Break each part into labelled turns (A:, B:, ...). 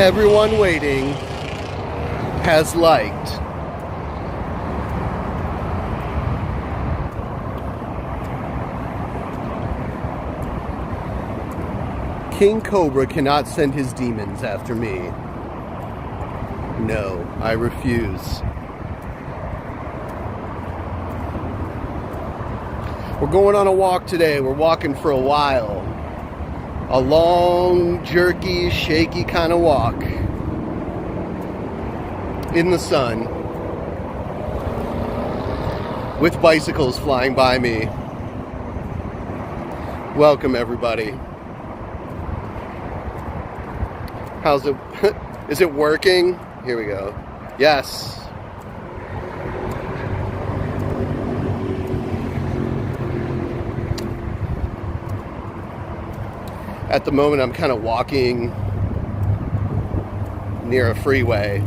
A: everyone waiting has liked. King Cobra cannot send his demons after me. No, I refuse. We're going on a walk today. We're walking for a while. A long, jerky, shaky kind of walk. In the sun. With bicycles flying by me. Welcome, everybody. How's it? Is it working? Here we go. Yes. At the moment, I'm kind of walking near a freeway.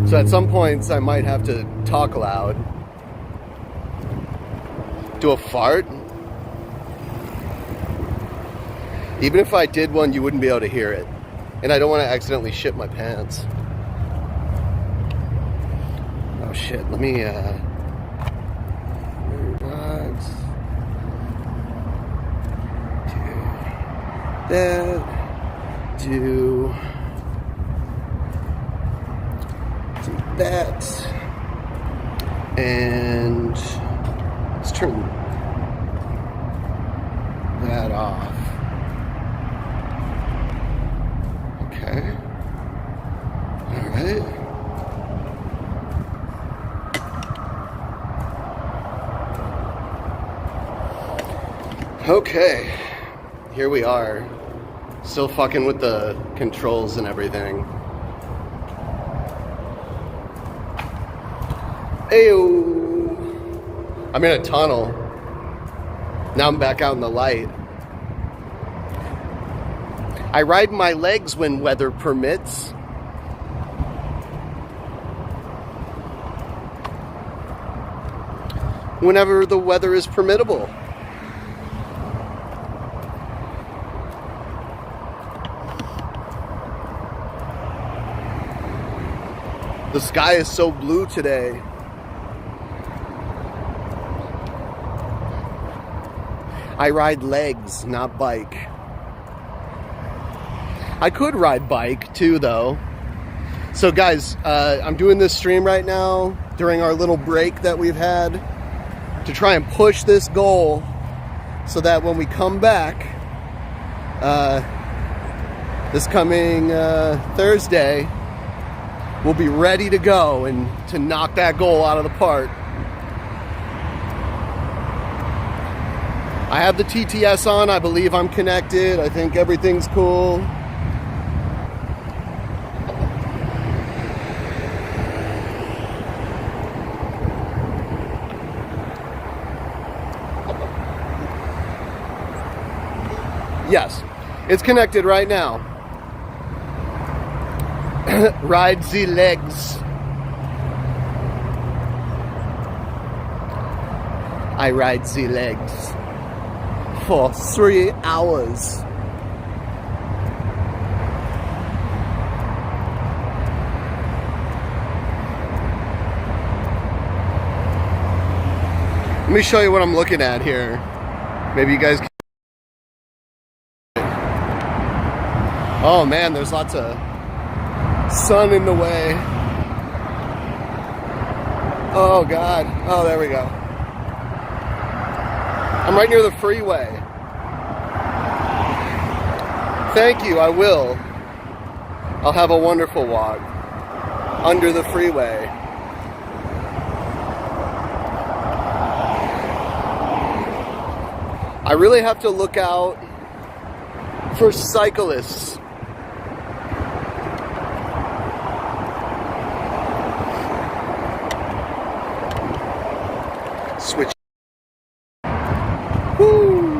A: So at some points, I might have to talk loud. Do a fart? Even if I did one, you wouldn't be able to hear it. And I don't want to accidentally shit my pants. Oh shit, let me, do that, and let's turn that off. Okay. All right. Okay. Here we are. Still fucking with the controls and everything. Ayo! I'm in a tunnel. Now I'm back out in the light. I ride my legs when weather permits. Whenever the weather is permittable. The sky is so blue today. I ride legs, not bike. I could ride bike too, though. So guys, I'm doing this stream right now during our little break that we've had to try and push this goal so that when we come back this coming Thursday, we'll be ready to go and to knock that goal out of the park. I have the TTS on. I believe I'm connected. I think everything's cool. Yes, it's connected right now. Ride the legs. I ride the legs for 3 hours. Let me show you what I'm looking at here. Maybe you guys can. Oh man, there's lots of sun in the way. Oh God. Oh, there we go. I'm right near the freeway. Thank you, I will. I'll have a wonderful walk under the freeway. I really have to look out for cyclists. Switch. Woo.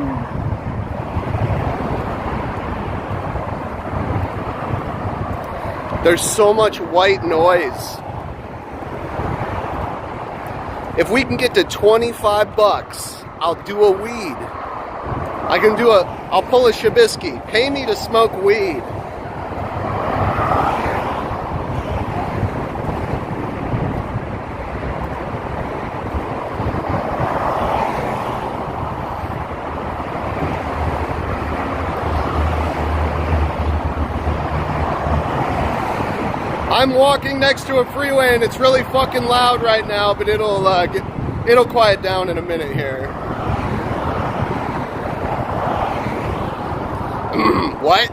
A: There's so much white noise. If we can get to 25 bucks, I'll do a weed. I'll pull a Shabisky. Pay me to smoke weed. I'm walking next to a freeway and it's really fucking loud right now, but it'll quiet down in a minute here. What?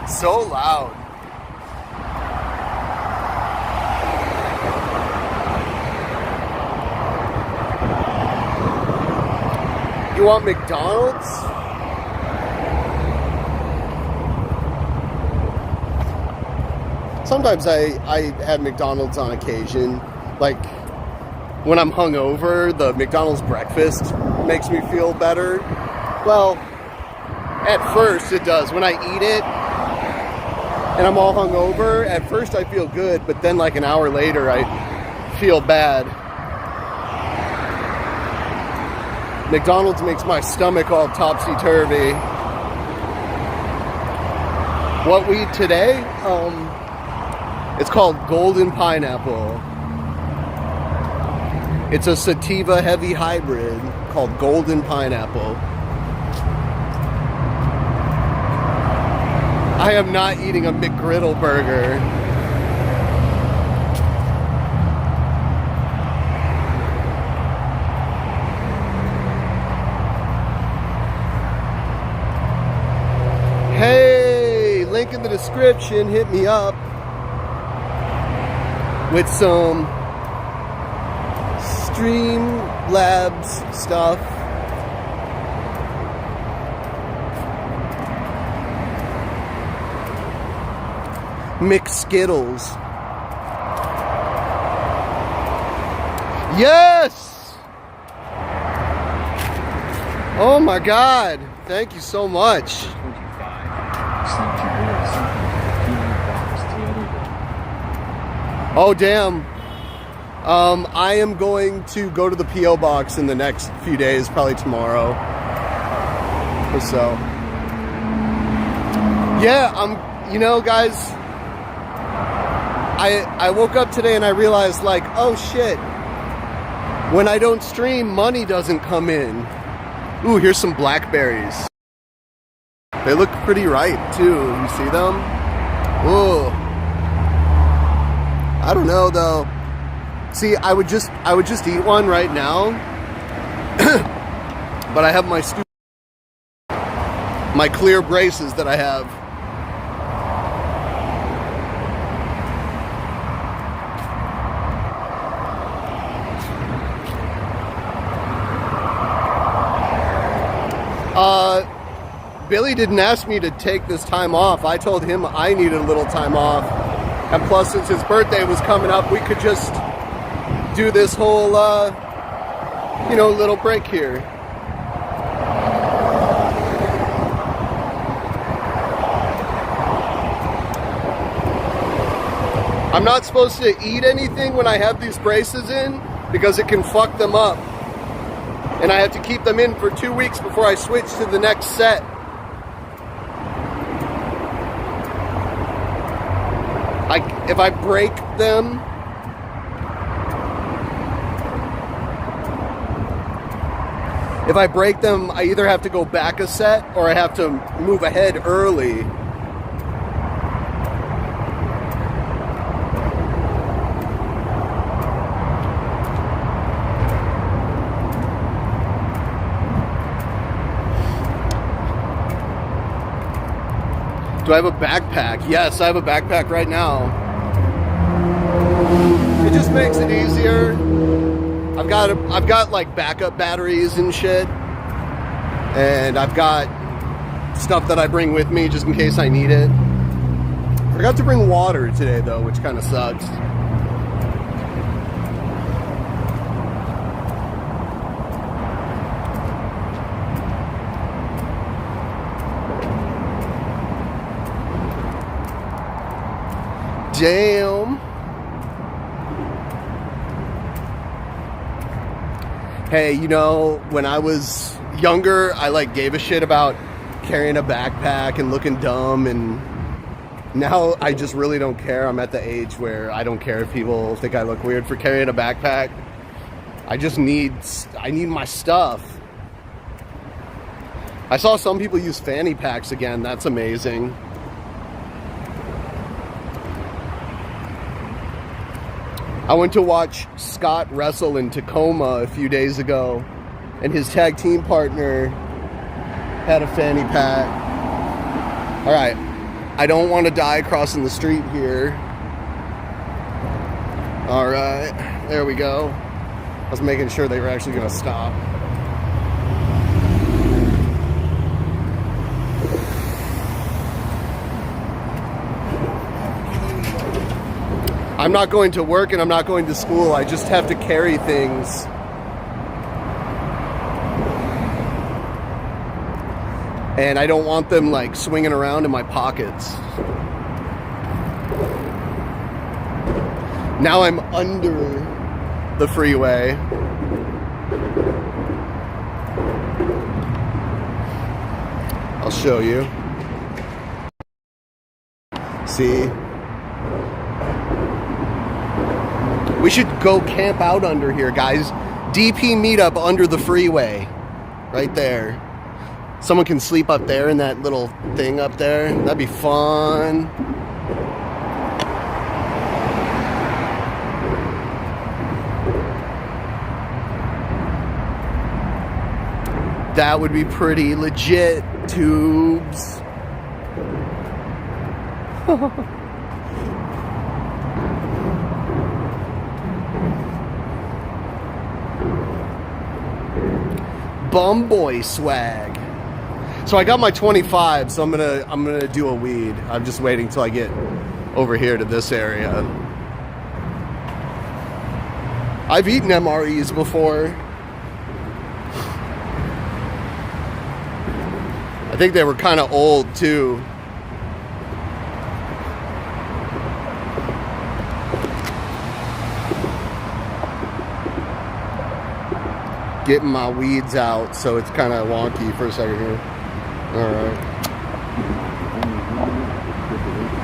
A: So loud. You want McDonald's? Sometimes I have McDonald's on occasion. Like when I'm hungover, the McDonald's breakfast makes me feel better. Well, at first it does. When I eat it and I'm all hungover, at first I feel good, but then like an hour later I feel bad. McDonald's makes my stomach all topsy-turvy. What we eat today? It's called Golden Pineapple. It's a sativa heavy hybrid called Golden Pineapple. I am not eating a McGriddle burger. Hey, link in the description, hit me up with some Streamlabs stuff. McSkittles. Yes! Oh my God, thank you so much. Oh damn. I am going to go to the P.O. box in the next few days, probably tomorrow or so. Yeah, you know, guys, I woke up today and I realized, like, oh shit, when I don't stream, money doesn't come in. Ooh, here's some blackberries. They look pretty ripe too. You see them? Ooh. I don't know though. See, I would just eat one right now. But I have my clear braces that I have. Billy didn't ask me to take this time off. I told him I needed a little time off. And plus, since his birthday was coming up, we could just do this whole, little break here. I'm not supposed to eat anything when I have these braces in because it can fuck them up. And I have to keep them in for 2 weeks before I switch to the next set. If I break them, I either have to go back a set or I have to move ahead early. Do I have a backpack? Yes, I have a backpack right now. It just makes it easier. I've got like backup batteries and shit, and I've got stuff that I bring with me just in case I need it. Forgot to bring water today though, which kind of sucks. Damn. Hey, you know, when I was younger, I gave a shit about carrying a backpack and looking dumb, and now I just really don't care. I'm at the age where I don't care if people think I look weird for carrying a backpack. I need my stuff. I saw some people use fanny packs again. That's amazing. I went to watch Scott wrestle in Tacoma a few days ago, and his tag team partner had a fanny pack. All right, I don't want to die crossing the street here. All right, there we go. I was making sure they were actually going to stop. I'm not going to work and I'm not going to school. I just have to carry things. And I don't want them like swinging around in my pockets. Now I'm under the freeway. I'll show you. See? We should go camp out under here, guys. DP meetup under the freeway. Right there. Someone can sleep up there in that little thing up there. That'd be fun. That would be pretty legit, tubes. Bum boy swag. So I got my 25, so I'm gonna do a weed. I'm just waiting till I get over here to this area. I've eaten MREs before. I think they were kind of old too. Getting my weeds out, so it's kind of wonky for a second here. All right.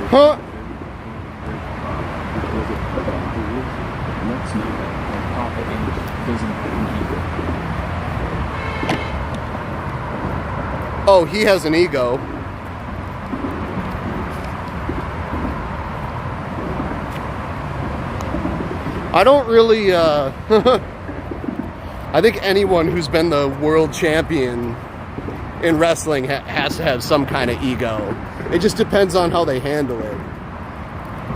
A: Huh? Oh, he has an ego. I don't really, I think anyone who's been the world champion in wrestling has to have some kind of ego. It just depends on how they handle it.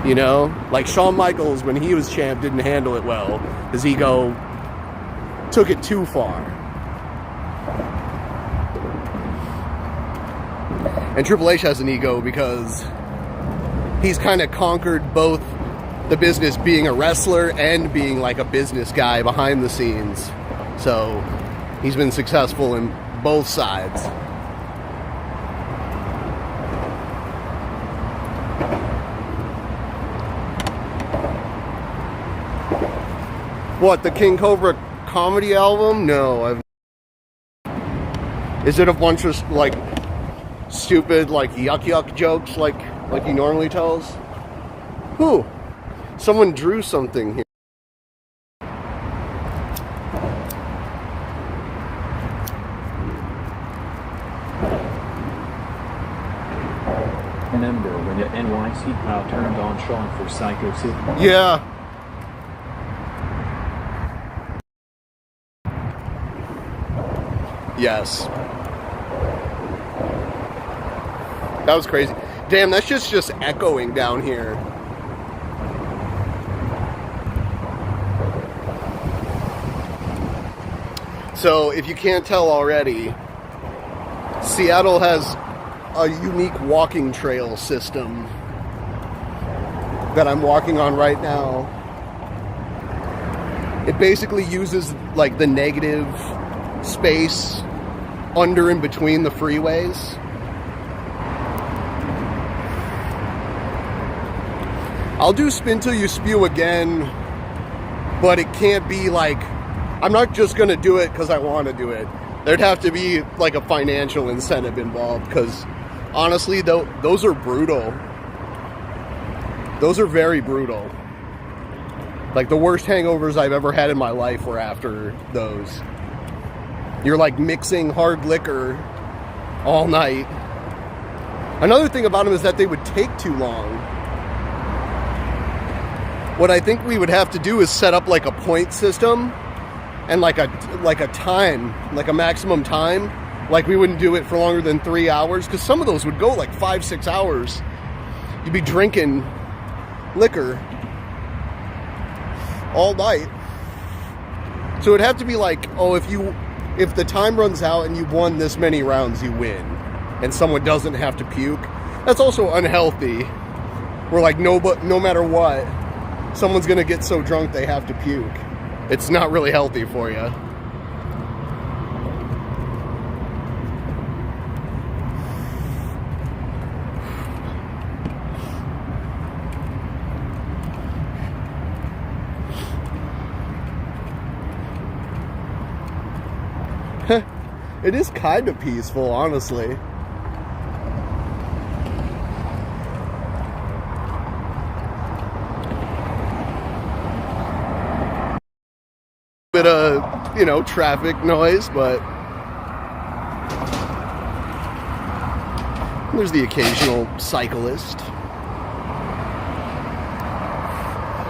A: You know? Like Shawn Michaels, when he was champ, didn't handle it well. His ego took it too far. And Triple H has an ego because he's kind of conquered both the business being a wrestler and being like a business guy behind the scenes. So he's been successful in both sides. What, the King Cobra comedy album? No, Is it a bunch of like stupid like yuck jokes like he normally tells? Who? Someone drew something here.
B: Remember when the NYC crowd turned on Sean for Psycho City?
A: Yeah. Yes. That was crazy. Damn, that's just echoing down here. So, if you can't tell already, Seattle has a unique walking trail system that I'm walking on right now. It basically uses like the negative space under and between the freeways. I'll do spin till you spew again, but it can't be like, I'm not just gonna do it because I want to do it. There'd have to be like a financial incentive involved, because honestly, those are brutal. Those are very brutal. Like, the worst hangovers I've ever had in my life were after those. You're like mixing hard liquor all night. Another thing about them is that they would take too long. What I think we would have to do is set up like a point system and like a time, like a maximum time. Like, we wouldn't do it for longer than 3 hours, because some of those would go like 5-6 hours. You'd be drinking liquor all night. So it'd have to be like, oh, if the time runs out and you've won this many rounds, you win, and someone doesn't have to puke. That's also unhealthy. Where like no matter what, someone's gonna get so drunk they have to puke. It's not really healthy for you. It is kind of peaceful, honestly. Bit of, traffic noise, but there's the occasional cyclist.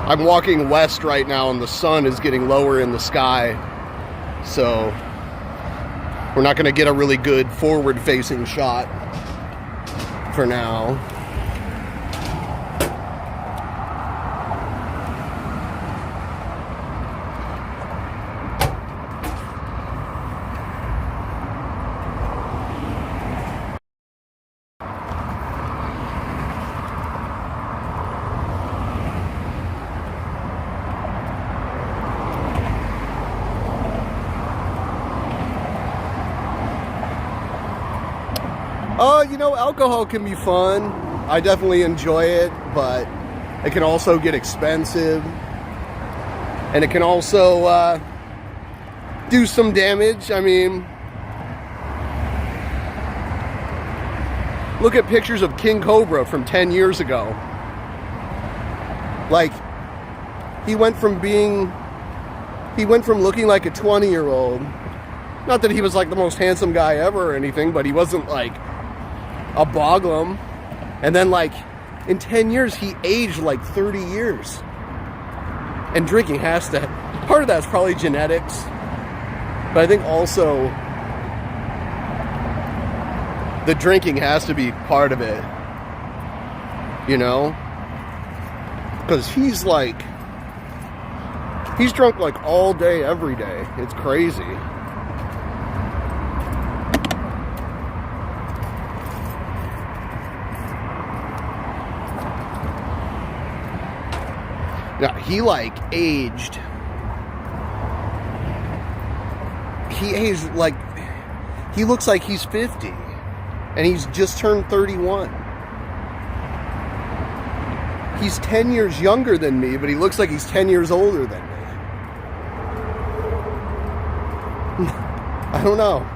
A: I'm walking west right now, and the sun is getting lower in the sky, so we're not going to get a really good forward-facing shot for now. Alcohol can be fun. I definitely enjoy it, but it can also get expensive. And it can also do some damage. I mean, look at pictures of King Cobra from 10 years ago. Like, he went from looking like a 20-year-old. Not that he was like the most handsome guy ever or anything, but he wasn't like a boglum. And then like in 10 years he aged like 30 years. And drinking has to, part of that's probably genetics, but I think also the drinking has to be part of it, because he's drunk like all day every day. It's crazy. Yeah, he aged. He aged like, he looks like he's 50, and he's just turned 31. He's 10 years younger than me, but he looks like he's 10 years older than me. I don't know.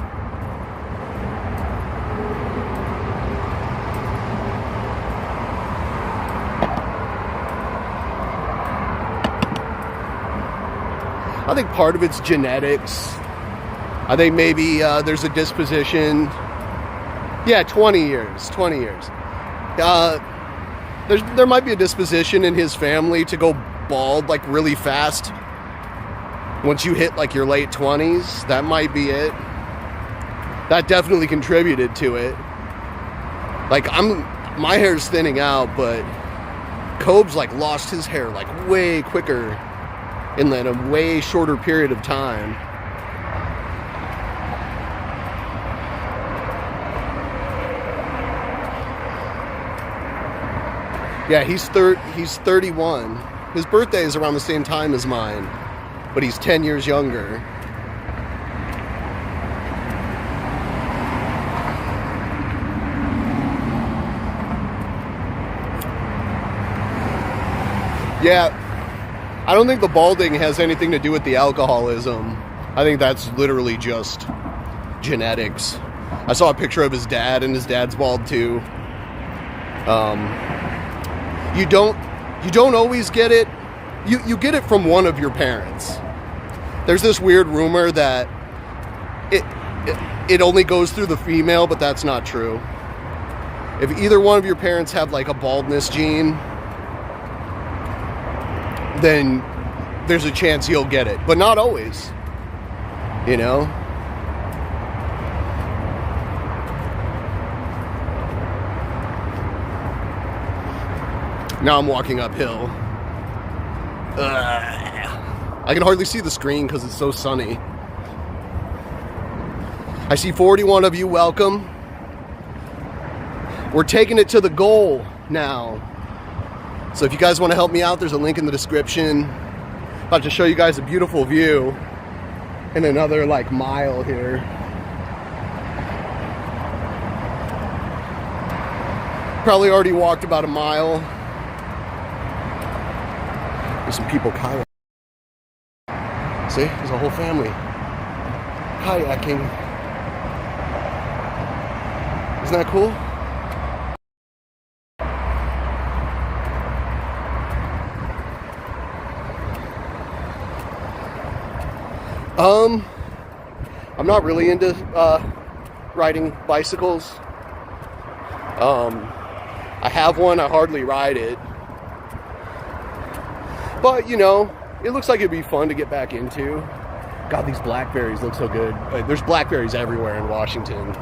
A: I think part of it's genetics. I think maybe there's a disposition. Yeah, 20 years. There might be a disposition in his family to go bald like really fast. Once you hit like your late 20s, that might be it. That definitely contributed to it. Like, my hair's thinning out, but Cobb's like lost his hair like way quicker in a way shorter period of time. Yeah, he's 31. His birthday is around the same time as mine, but he's 10 years younger. Yeah, I don't think the balding has anything to do with the alcoholism. I think that's literally just genetics. I saw a picture of his dad, and his dad's bald too. You don't always get it you get it from one of your parents. There's this weird rumor that it only goes through the female, but that's not true. If either one of your parents have like a baldness gene, then there's a chance you'll get it, but not always, you know? Now I'm walking uphill. I can hardly see the screen because it's so sunny. I see 41 of you. Welcome. We're taking it to the goal now. So if you guys want to help me out, there's a link in the description. About to show you guys a beautiful view in another like mile here. Probably already walked about a mile. There's some people kayaking. See, there's a whole family kayaking. Isn't that cool? I'm not really into riding bicycles. I have one, I hardly ride it. But, you know, it looks like it'd be fun to get back into. God, these blackberries look so good. There's blackberries everywhere in Washington.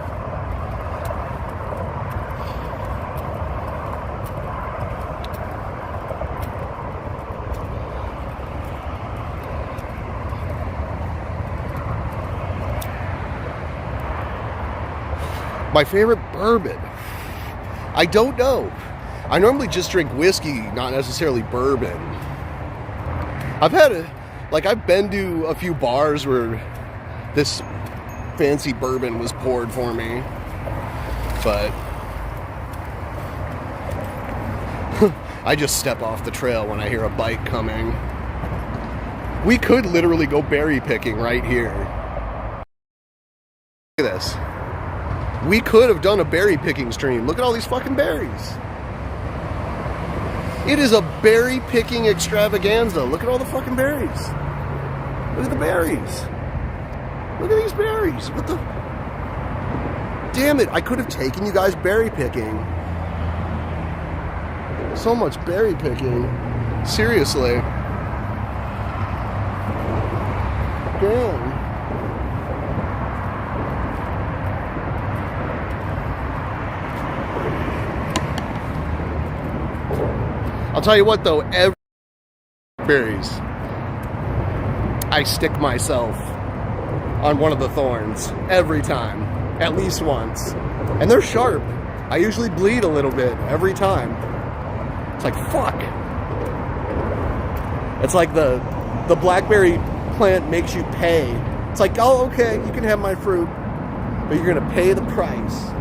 A: My favorite bourbon? I don't know. I normally just drink whiskey, not necessarily bourbon. I've been to a few bars where this fancy bourbon was poured for me, but I just step off the trail when I hear a bike coming. We could literally go berry picking right here. Look at this. We could have done a berry picking stream. Look at all these fucking berries. It is a berry picking extravaganza. Look at all the fucking berries. Look at the berries. Look at these berries. What the? Damn it, I could have taken you guys berry picking. So much berry picking. Seriously. Damn. I'll tell you what though, every berries, I stick myself on one of the thorns every time, at least once. And they're sharp. I usually bleed a little bit every time. It's like, fuck. It's like the blackberry plant makes you pay. It's like, oh, okay, you can have my fruit, but you're gonna pay the price.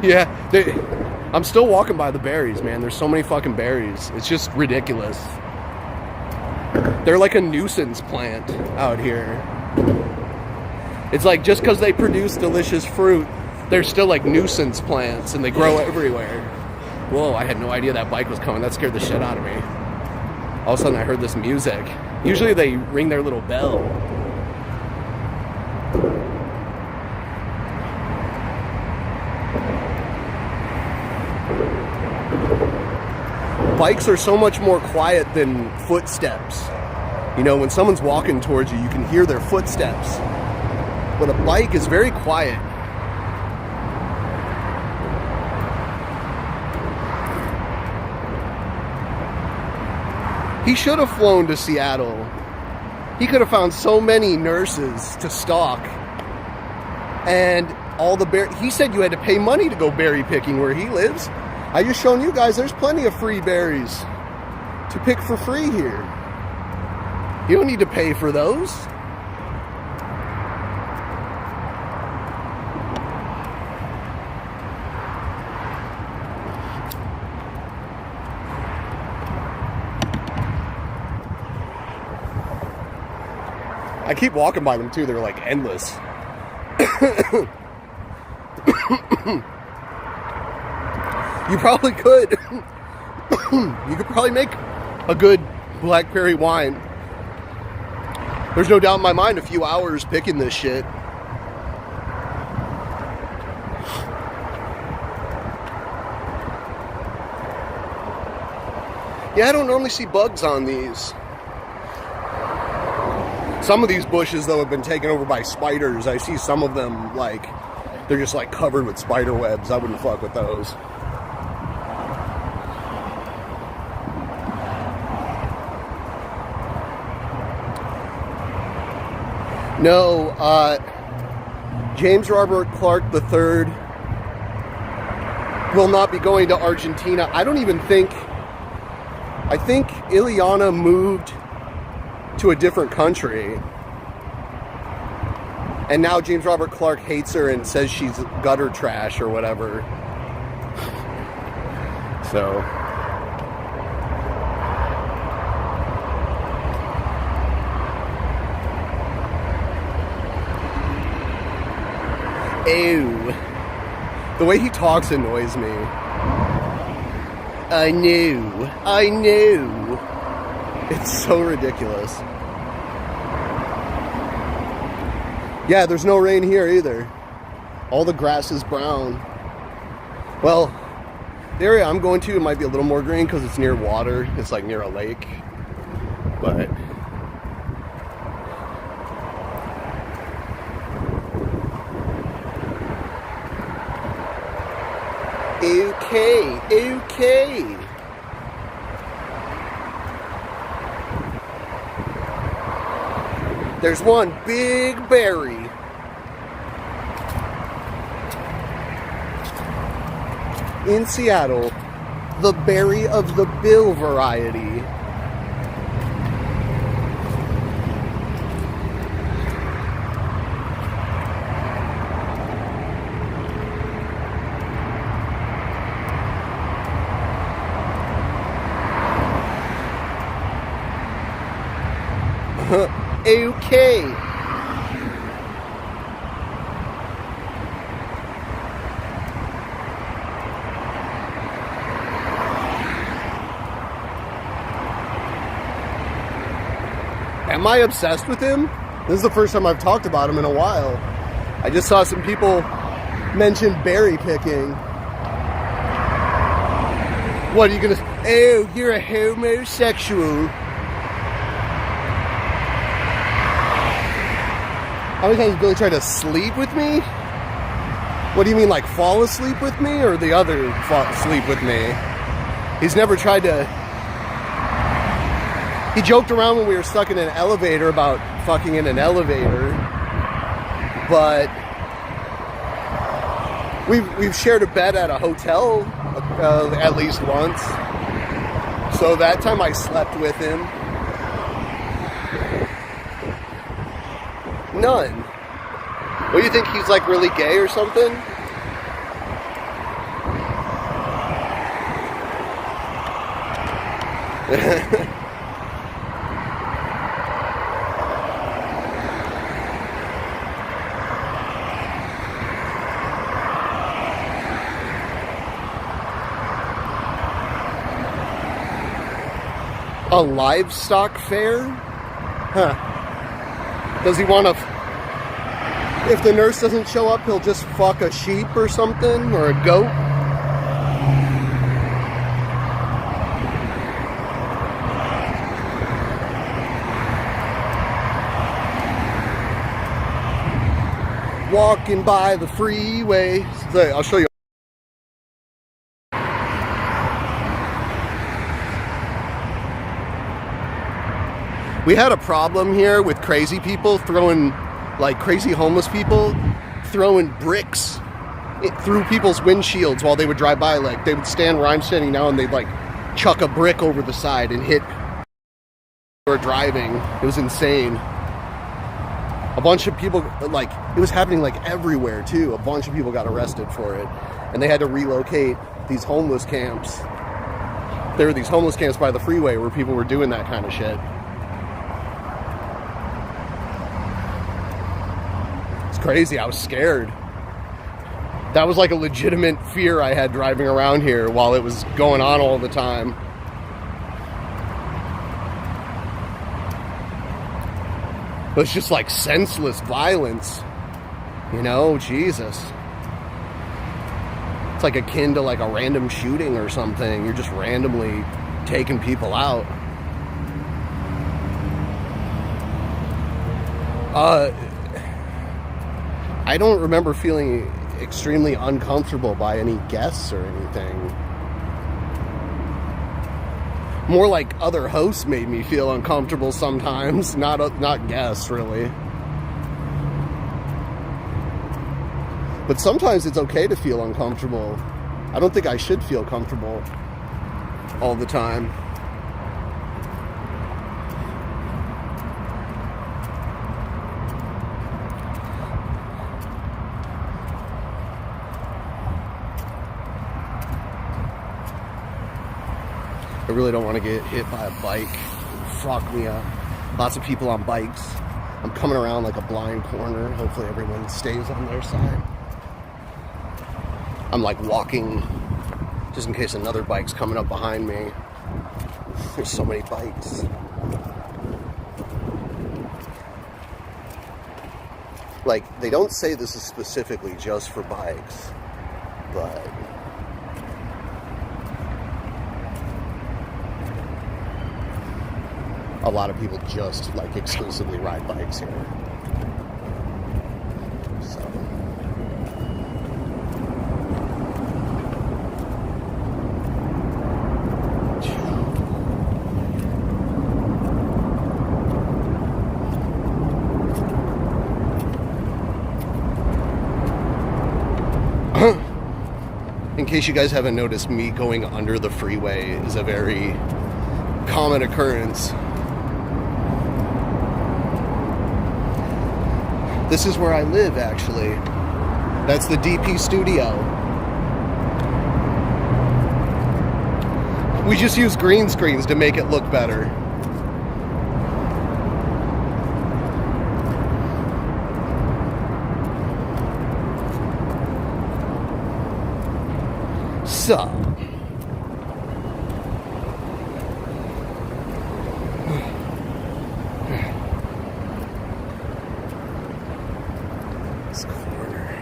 A: Yeah, I'm still walking by the berries, man. There's so many fucking berries. It's just ridiculous. They're like a nuisance plant out here. It's like just because they produce delicious fruit, they're still like nuisance plants and they grow everywhere. Whoa, I had no idea that bike was coming. That scared the shit out of me. All of a sudden I heard this music. Usually they ring their little bell. Bikes are so much more quiet than footsteps. You know, when someone's walking towards you, you can hear their footsteps. But a bike is very quiet. He should have flown to Seattle. He could have found so many nurses to stalk. And all the he said you had to pay money to go berry picking where he lives. I just shown you guys there's plenty of free berries to pick for free here. You don't need to pay for those. I keep walking by them too, they're like endless. You probably could. You could probably make a good blackberry wine. There's no doubt in my mind a few hours picking this shit. Yeah, I don't normally see bugs on these. Some of these bushes, though, have been taken over by spiders. I see some of them, like, they're just, like, covered with spider webs. I wouldn't fuck with those. No, James Robert Clark III will not be going to Argentina. I don't even think... I think Ileana moved to a different country. And now James Robert Clark hates her and says she's gutter trash or whatever. So... Ew. The way he talks annoys me. I knew. It's so ridiculous. Yeah, there's no rain here either. All the grass is brown. Well, the area I'm going to, it might be a little more green because it's near water. It's like near a lake. But... Okay. There's one big berry. In Seattle, the berry of the Bill variety. Okay. Am I obsessed with him? This is the first time I've talked about him in a while. I just saw some people mention berry picking. What are you gonna... Oh, you're a homosexual. How many times has Billy tried to sleep with me? What do you mean, like fall asleep with me, or the other sleep with me? He's never tried to... He joked around when we were stuck in an elevator about fucking in an elevator, but we've shared a bed at a hotel at least once. So that time I slept with him. None. What do you think, he's like really gay or something? A livestock fair? Huh. Does he want to... If the nurse doesn't show up, he'll just fuck a sheep or something, or a goat? Walking by the freeway. So, I'll show you. We had a problem here with crazy people throwing, like crazy homeless people, throwing bricks through people's windshields while they would drive by. Like they would stand where I'm standing now and they'd like chuck a brick over the side and hit or driving. It was insane. A bunch of people, like, it was happening like everywhere too. A bunch of people got arrested for it. And they had to relocate these homeless camps. There were these homeless camps by the freeway where people were doing that kind of shit. crazy. I was scared. That was like a legitimate fear I had driving around here while it was going on all the time. But it's just like senseless violence. You know, Jesus. It's like akin to like a random shooting or something. You're just randomly taking people out. I don't remember feeling extremely uncomfortable by any guests or anything. More like other hosts made me feel uncomfortable sometimes, not guests really. But sometimes it's okay to feel uncomfortable. I don't think I should feel comfortable all the time. I really don't want to get hit by a bike. Fuck me up. Lots of people on bikes. I'm coming around like a blind corner. Hopefully everyone stays on their side. I'm like walking just in case another bike's coming up behind me. There's so many bikes. Like, they don't say this is specifically just for bikes, but a lot of people just like exclusively ride bikes here. So in case you guys haven't noticed, me going under the freeway is a very common occurrence. This is where I live, actually. That's the DP studio. We just use green screens to make it look better. So, this corner.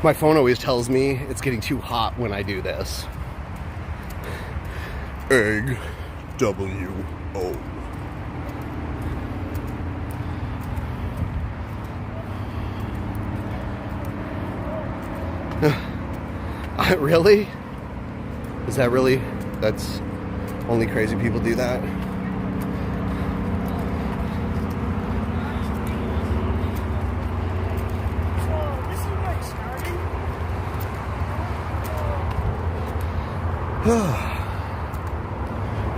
A: My phone always tells me it's getting too hot when I do this. Egg W-O. Really? Is that really? That's only crazy people do that?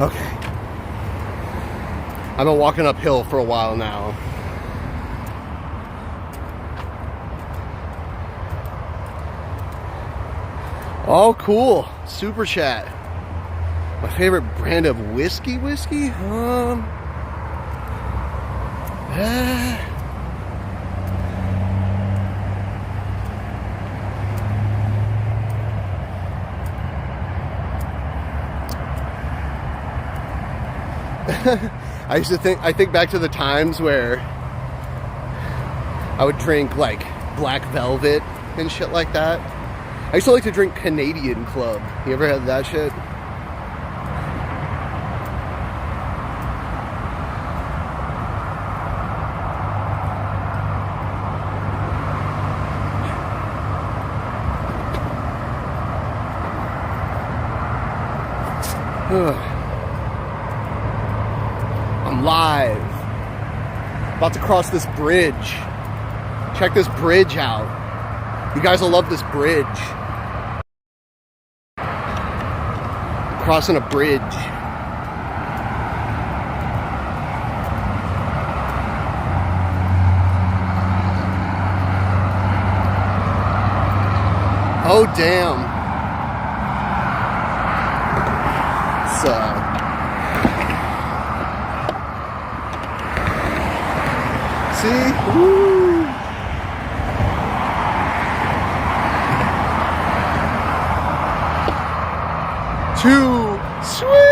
A: Okay. I've been walking uphill for a while now. Oh, cool. Super Chat. My favorite brand of whiskey? I think back to the times where I would drink like Black Velvet and shit like that. I used to like to drink Canadian Club. You ever had that shit? I'm live. About to cross this bridge. Check this bridge out. You guys will love this bridge. Crossing a bridge. Oh, damn. See? Woo! Too sweet!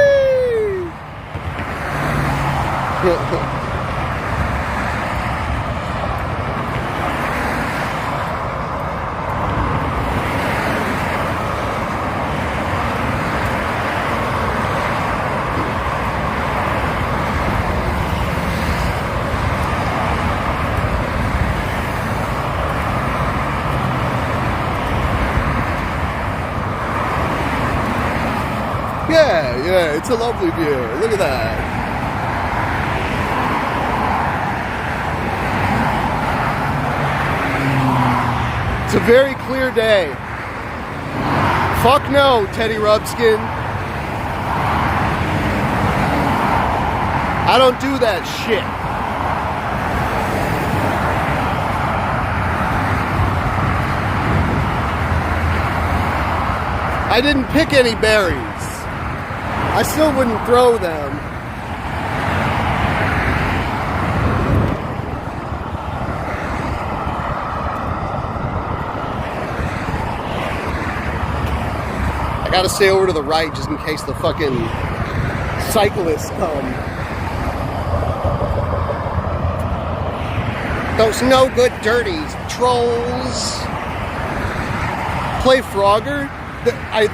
A: Yeah, it's a lovely view. Look at that. It's a very clear day. Fuck no, Teddy Rubskin. I don't do that shit. I didn't pick any berries. I still wouldn't throw them. I gotta stay over to the right just in case the fucking cyclists come. Those no good dirties, trolls. Play Frogger?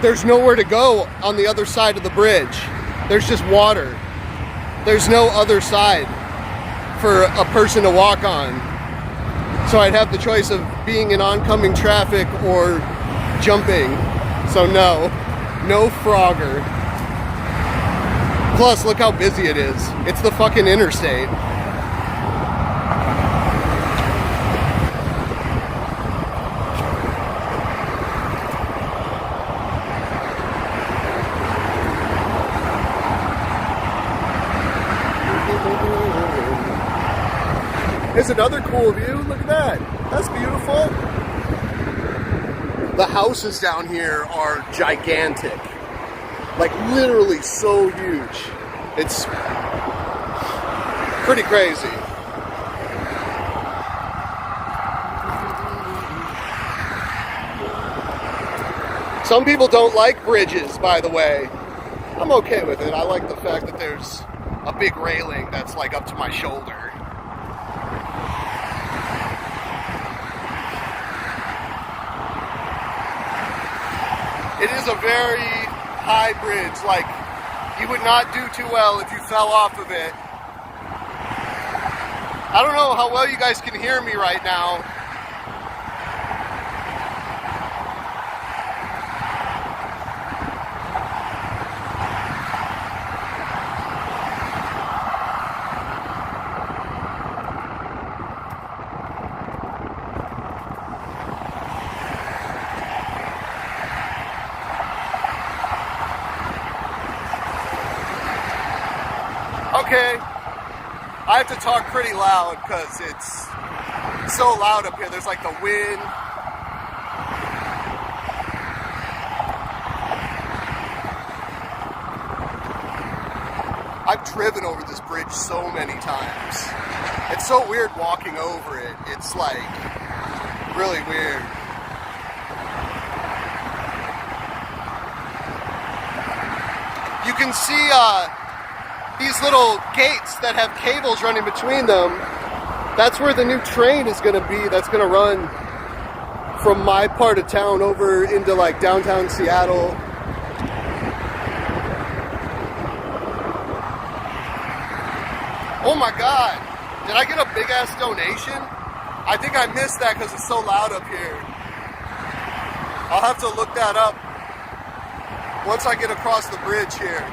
A: There's nowhere to go on the other side of the bridge. There's just water. There's no other side for a person to walk on. So I'd have the choice of being in oncoming traffic or jumping. So no Frogger. Plus, look how busy it is. It's the fucking interstate. Here's another cool view. Look at that. That's beautiful. The houses down here are gigantic. Like literally so huge. It's pretty crazy. Some people don't like bridges, by the way. I'm okay with it. I like the fact that there's a big railing that's like up to my shoulder. It is a very high bridge, like you would not do too well if you fell off of it. I don't know how well you guys can hear me right now. Okay, I have to talk pretty loud because it's so loud up here. There's like the wind. I've driven over this bridge so many times. It's so weird walking over it. It's like really weird. You can see these little gates that have cables running between them. That's where the new train is going to be. That's going to run from my part of town over into like downtown Seattle. Oh my God, did I get a big ass donation? I think I missed that because it's so loud up here. I'll have to look that up once I get across the bridge here.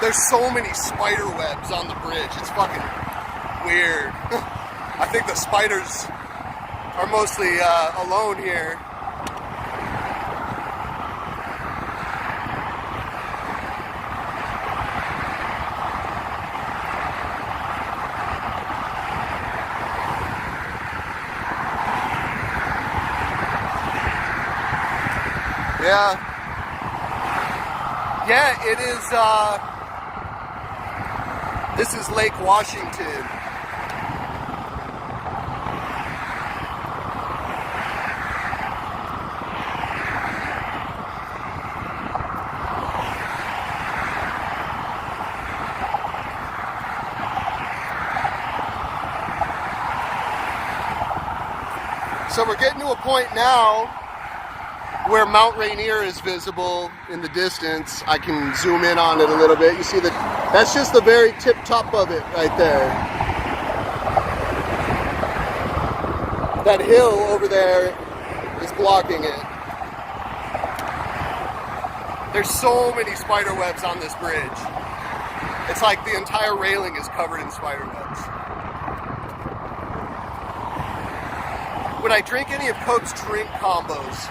A: There's so many spider webs on the bridge. It's fucking weird. I think the spiders are mostly alone here. Yeah. Yeah, it is, this is Lake Washington. So we're getting to a point now where Mount Rainier is visible in the distance. I can zoom in on it a little bit. You see that that's just the very tip top of it right there. That hill over there is blocking it. There's so many spider webs on this bridge. It's like the entire railing is covered in spider webs. Would I drink any of Coke's drink combos?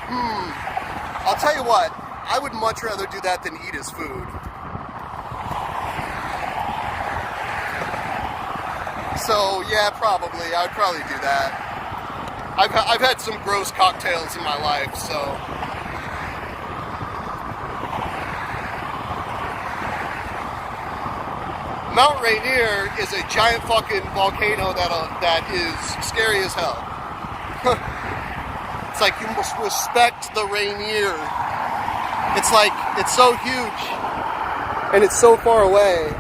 A: I'll tell you what, I would much rather do that than eat his food. So yeah, probably, I would probably do that. I've had some gross cocktails in my life, so. Mount Rainier is a giant fucking volcano that is scary as hell. It's like you must respect the Rainier. It's like, it's so huge and it's so far away.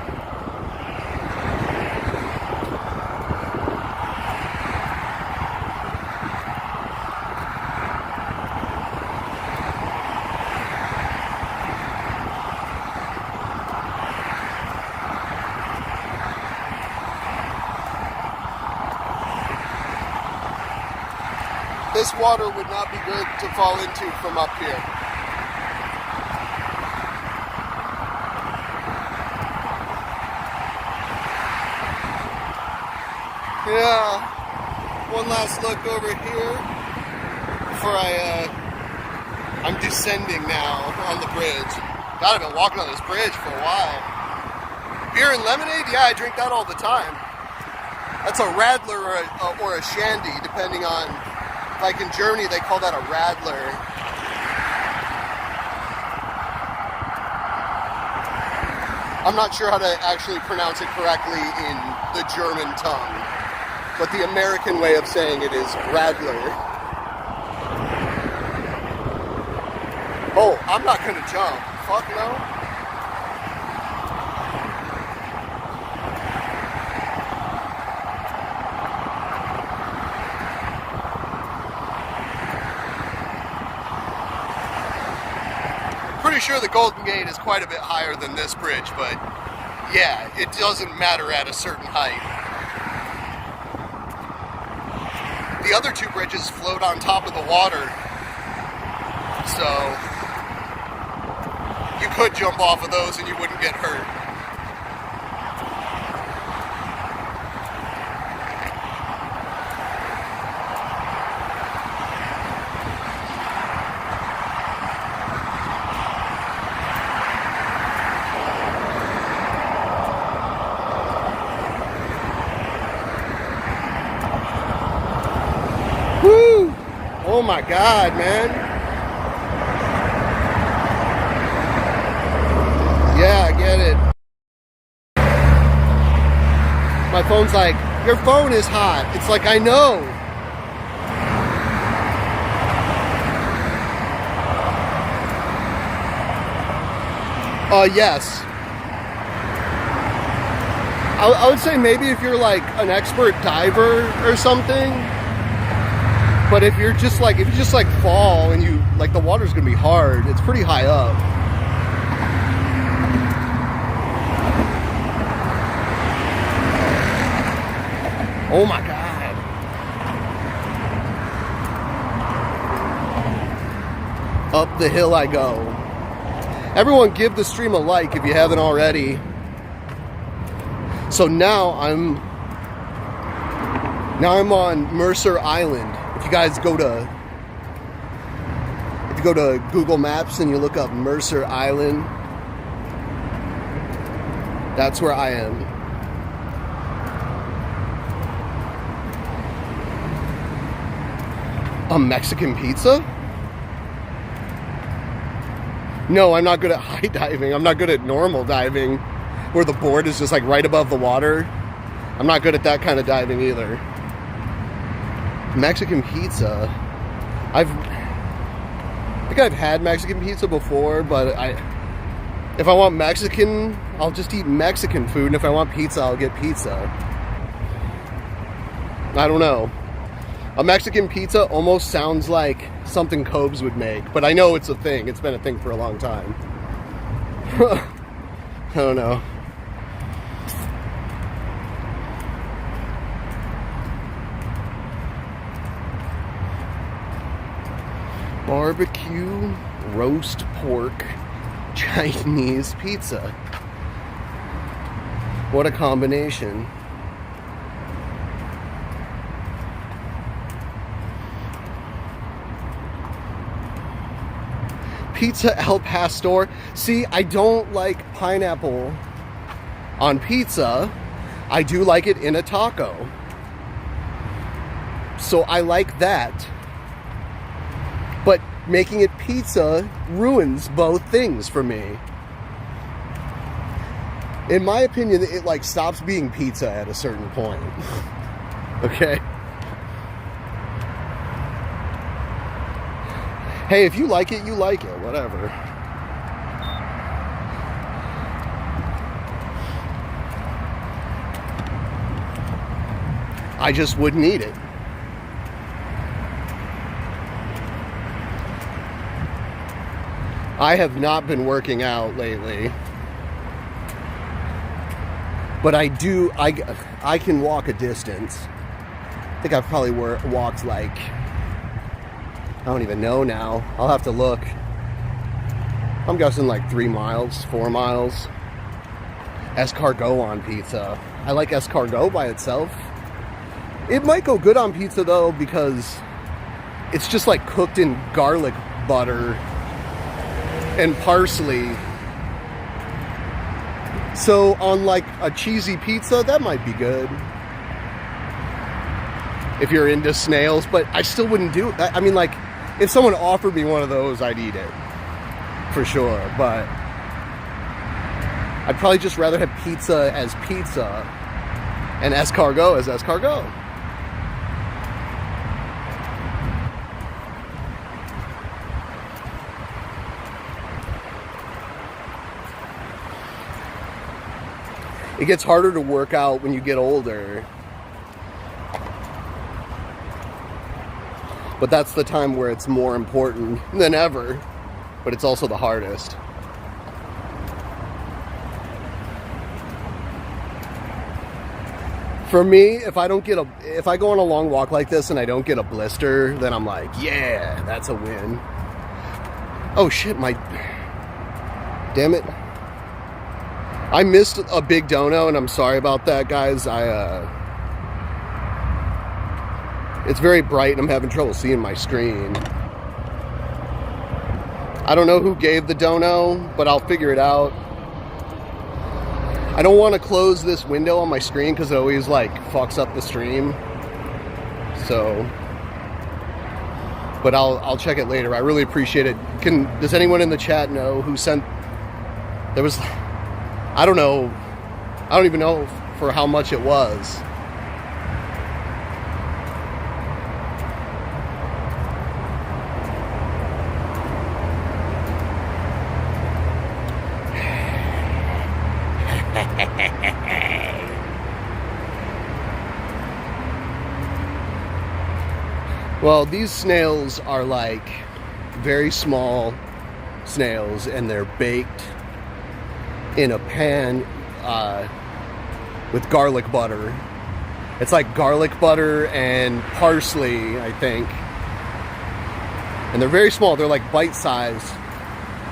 A: This water would not be good to fall into from up here. Yeah, one last look over here before I'm descending now on the bridge. God, I've been walking on this bridge for a while. Beer and lemonade? Yeah, I drink that all the time. That's a radler or a shandy, depending on. Like in Germany, they call that a radler. I'm not sure how to actually pronounce it correctly in the German tongue, but the American way of saying it is radler. Oh, I'm not gonna jump. Fuck no. Pretty sure the Golden Gate is quite a bit higher than this bridge, but yeah, it doesn't matter at a certain height. The other two bridges float on top of the water, so you could jump off of those and you wouldn't get hurt. Woo! Oh my God, man. Yeah, I get it. My phone's like, your phone is hot. It's like, I know. Yes. I would say maybe if you're like an expert diver or something. But if you just like fall and you like, the water's gonna be hard. It's pretty high up. Oh my God. Up the hill I go. Everyone give the stream a like if you haven't already. So now I'm on Mercer Island. If you guys go to Google Maps and you look up Mercer Island, that's where I am. A Mexican pizza? No, I'm not good at high diving. I'm not good at normal diving, where the board is just like right above the water. I'm not good at that kind of diving either. Mexican pizza. I think I've had Mexican pizza before, but if I want Mexican, I'll just eat Mexican food, and if I want pizza, I'll get pizza. I don't know. A Mexican pizza almost sounds like something Cobes would make, but I know it's a thing. It's been a thing for a long time. I don't know. Barbecue roast pork Chinese pizza. What a combination. Pizza al pastor. See, I don't like pineapple on pizza. I do like it in a taco. So I like that. But making it pizza ruins both things for me. In my opinion, it like stops being pizza at a certain point. Okay? Hey, if you like it, you like it. Whatever. I just wouldn't eat it. I have not been working out lately. But I can walk a distance. I think I've probably walked like, I don't even know now. I'll have to look. I'm guessing like 3 miles, 4 miles. Escargot on pizza. I like escargot by itself. It might go good on pizza though, because it's just like cooked in garlic butter and parsley. So on like a cheesy pizza, that might be good. If you're into snails, but I still wouldn't do it. I mean, like, if someone offered me one of those, I'd eat it. For sure. But I'd probably just rather have pizza as pizza and escargot as escargot. It gets harder to work out when you get older. But that's the time where it's more important than ever. But it's also the hardest. For me, if I go on a long walk like this and I don't get a blister, then I'm like, yeah, that's a win. Oh shit, damn it. I missed a big dono, and I'm sorry about that, guys. It's very bright, and I'm having trouble seeing my screen. I don't know who gave the dono, but I'll figure it out. I don't want to close this window on my screen because it always like fucks up the stream. So, but I'll check it later. I really appreciate it. Does anyone in the chat know who sent? There was. I don't know. I don't even know for how much it was. Well, these snails are like very small snails, and they're baked in a pan with garlic butter. It's like garlic butter and parsley, I think. And they're very small. They're like bite-sized.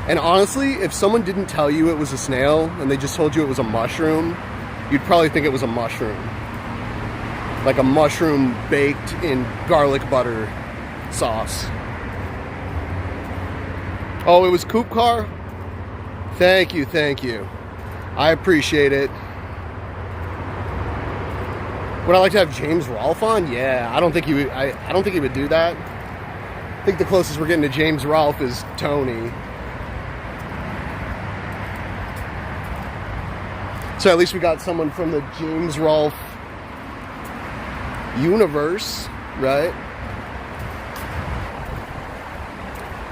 A: And honestly, if someone didn't tell you it was a snail and they just told you it was a mushroom, you'd probably think it was a mushroom. Like a mushroom baked in garlic butter. sauce. Oh, it was Coupe Car? Thank you, thank you. I appreciate it. Would I like to have James Rolfe on? Yeah, I don't think he would. I don't think he would do that. I think the closest we're getting to James Rolfe is Tony. So at least we got someone from the James Rolfe universe, right?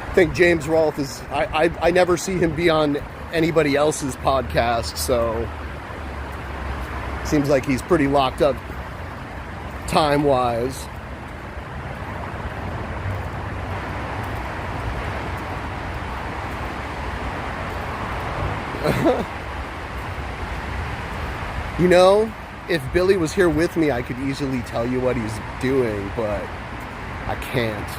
A: I think James Rolfe is, I never see him be on anybody else's podcast, so seems like he's pretty locked up time-wise. You know, if Billy was here with me, I could easily tell you what he's doing, but I can't.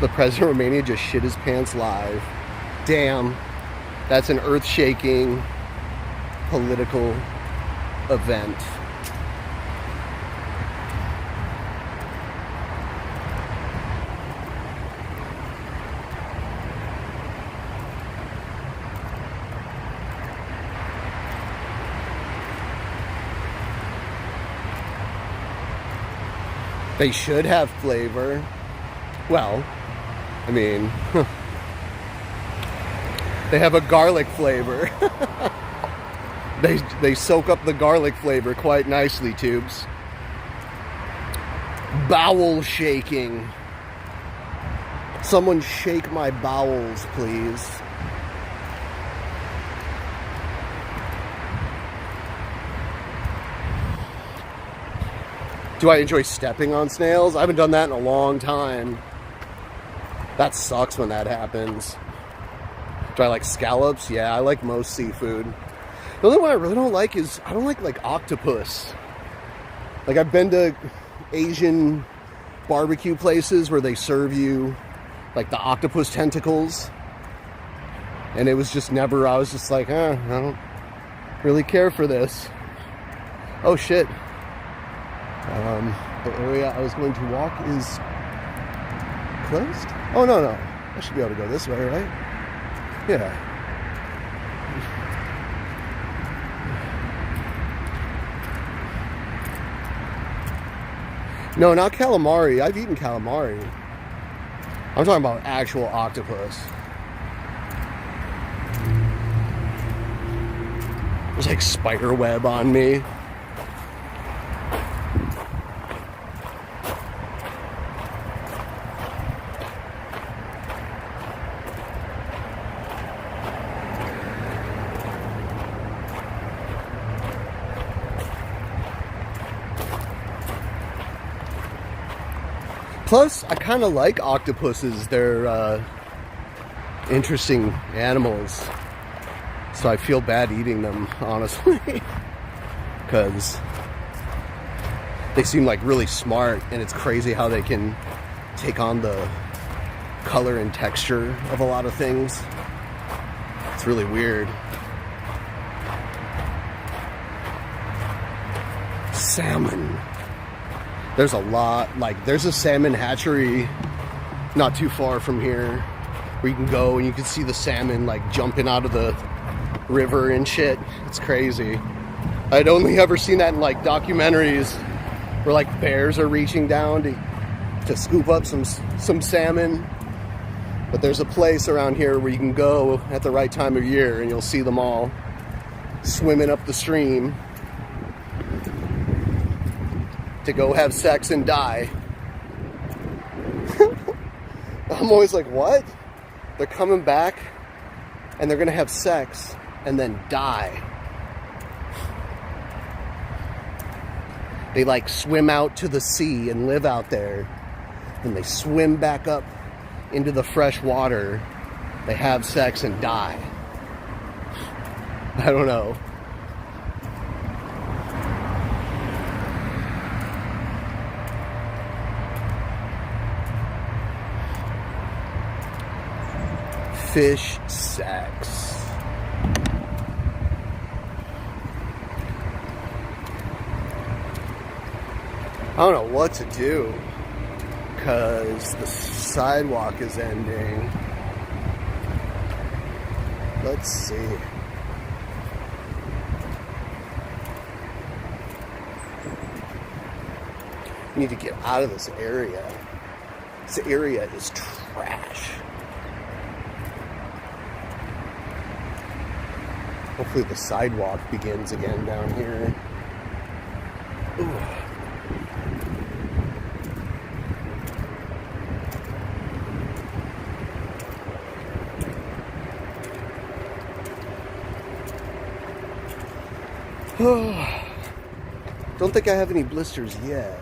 A: The president of Romania just shit his pants live. Damn, that's an earth-shaking political event. They should have flavor. Well, I mean, they have a garlic flavor. They soak up the garlic flavor quite nicely, tubes. Bowel shaking. Someone shake my bowels, please. Do I enjoy stepping on snails? I haven't done that in a long time. That sucks when that happens. Do I like scallops? Yeah, I like most seafood. The only one I really don't like is, I don't like octopus. Like, I've been to Asian barbecue places where they serve you like the octopus tentacles. And it was just never, I was just like, I don't really care for this. Oh shit. The area I was going to walk is closed? Oh, no. I should be able to go this way, right? Yeah. No, not calamari. I've eaten calamari. I'm talking about actual octopus. There's like spider web on me. Plus, I kind of like octopuses. They're interesting animals. So I feel bad eating them, honestly. Because they seem like really smart, and it's crazy how they can take on the color and texture of a lot of things. It's really weird. Salmon. There's a lot, like, there's a salmon hatchery not too far from here where you can go and you can see the salmon, like, jumping out of the river and shit. It's crazy. I'd only ever seen that in, like, documentaries where, like, bears are reaching down to scoop up some salmon. But there's a place around here where you can go at the right time of year and you'll see them all swimming up the stream to go have sex and die. I'm always like, what? They're coming back and they're gonna have sex and then die. They like swim out to the sea and live out there. Then they swim back up into the fresh water. They have sex and die. I don't know. Fish sex. don't know what to do because the sidewalk is ending. Let's see. I need to get out of this area. This area is trash. Hopefully the sidewalk begins again down here. Ooh. Don't think I have any blisters yet.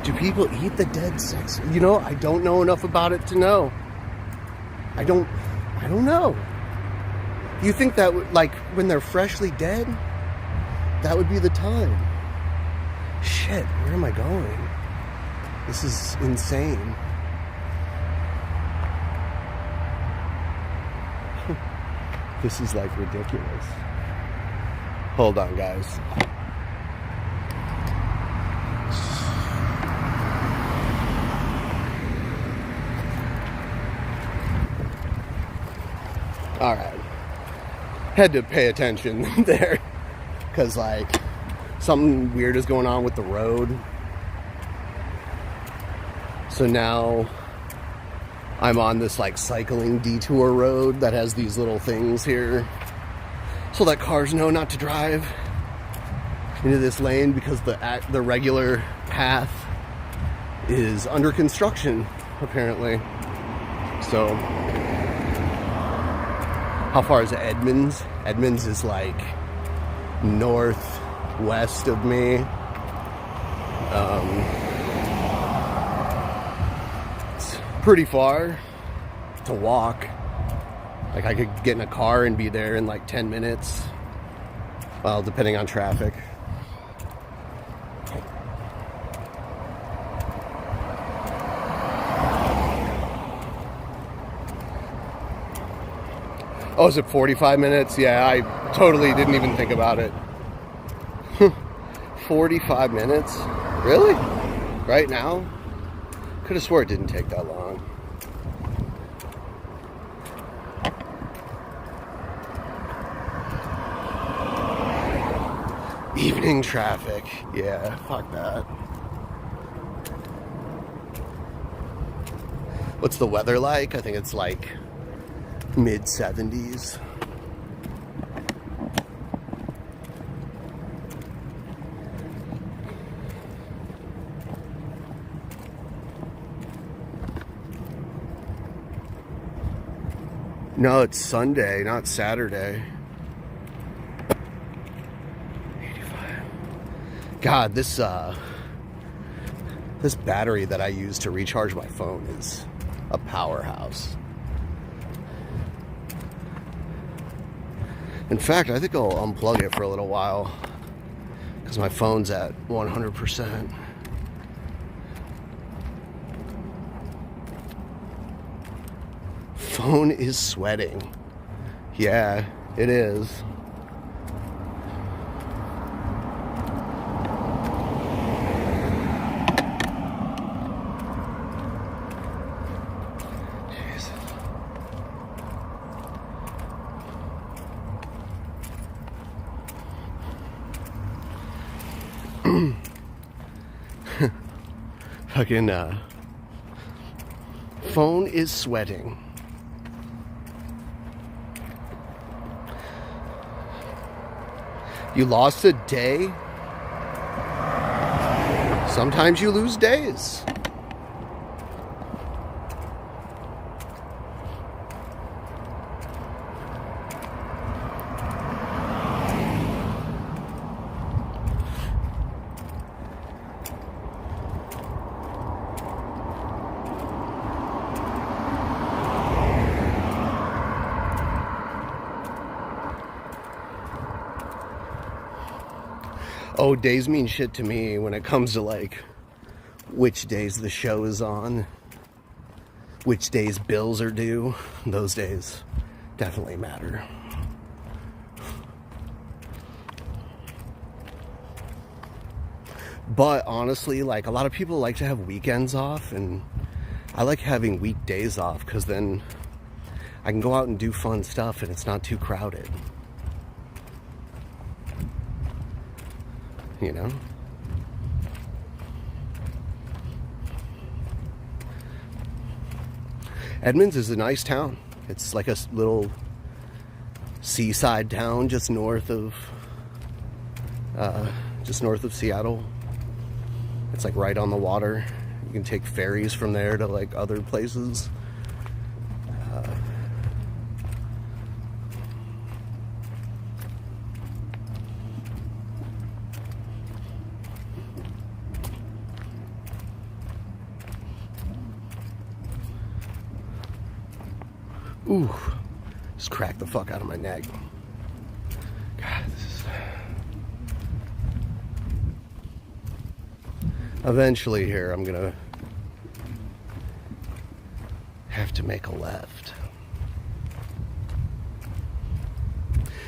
A: Do people eat the dead sex? You know, I don't know enough about it to know. I don't know. You think that like when they're freshly dead, that would be the time? Shit, where am I going? This is insane. This is like ridiculous. Hold on, guys. All right. Had to pay attention there because like something weird is going on with the road. So now I'm on this like cycling detour road that has these little things here so that cars know not to drive into this lane because the regular path is under construction apparently. So how far is Edmonds? Edmonds is like northwest of me. It's pretty far to walk. Like I could get in a car and be there in like 10 minutes. Well, depending on traffic. Oh, is it 45 minutes? Yeah, I totally didn't even think about it. 45 minutes? Really? Right now? Could have swore it didn't take that long. Evening traffic. Yeah, fuck that. What's the weather like? I think it's like mid-70s. No, it's Sunday, not Saturday. 85. God, this battery that I use to recharge my phone is a powerhouse. In fact, I think I'll unplug it for a little while because my phone's at 100%. Phone is sweating. Yeah, it is. Fucking phone is sweating. You lost a day? Sometimes you lose days. Oh, days mean shit to me when it comes to like which days the show is on. which days bills are due. Those days definitely matter. But honestly, like, a lot of people like to have weekends off, and I like having weekdays off because then I can go out and do fun stuff and it's not too crowded. You know? Edmonds is a nice town. It's like a little seaside town just north of Seattle. It's like right on the water. You can take ferries from there to like other places. Ooh, just cracked the fuck out of my neck. God, this is... Eventually here, I'm gonna have to make a left.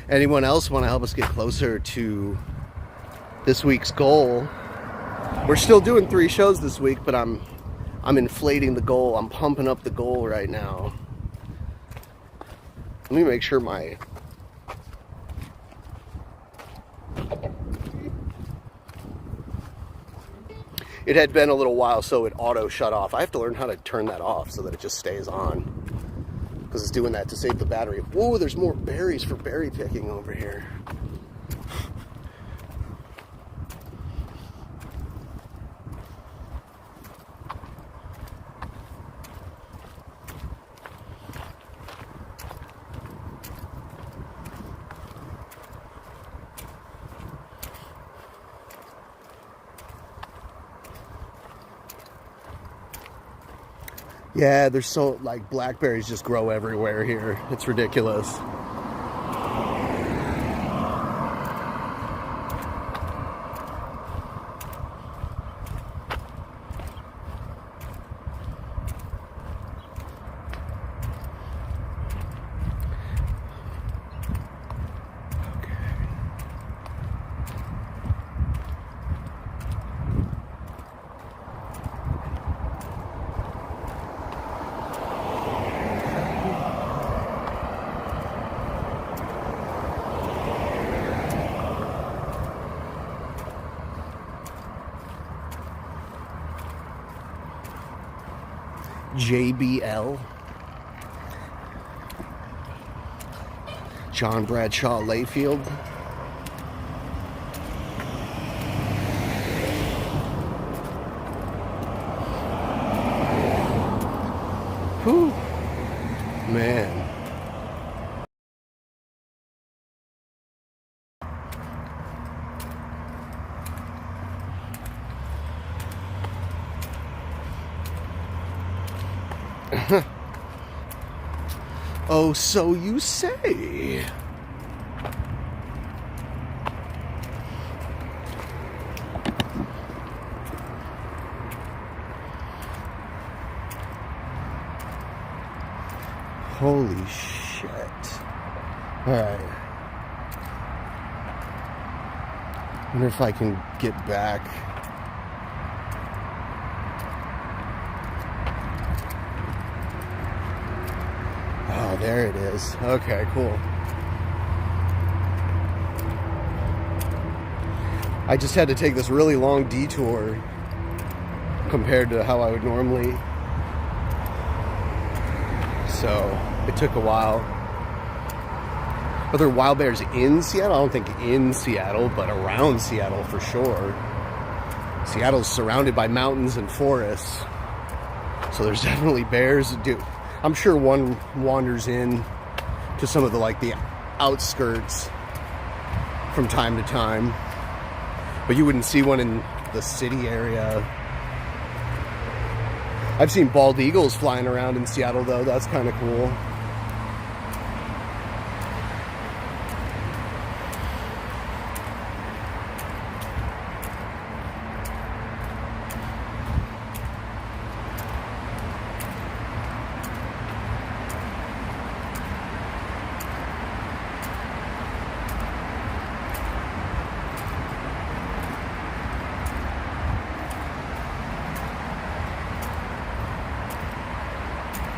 A: Anyone else want to help us get closer to this week's goal? We're still doing 3 shows this week, but I'm inflating the goal. I'm pumping up the goal right now. Let me make sure my... It had been a little while, so it auto shut off. I have to learn how to turn that off so that it just stays on, because it's doing that to save the battery. Whoa, there's more berries for berry picking over here. Yeah, there's so, like, blackberries just grow everywhere here. It's ridiculous. JBL, John Bradshaw Layfield. Whew, man. Oh, so you say. Holy shit. All right. Wonder if I can get back. Oh, there it is. Okay, cool. I just had to take this really long detour compared to how I would normally. So it took a while. Are there wild bears in Seattle? I don't think in Seattle, but around Seattle for sure. Seattle's surrounded by mountains and forests, so there's definitely bears. Dude, I'm sure one wanders in to some of the outskirts from time to time, but you wouldn't see one in the city area. I've seen bald eagles flying around in Seattle, though. That's kind of cool.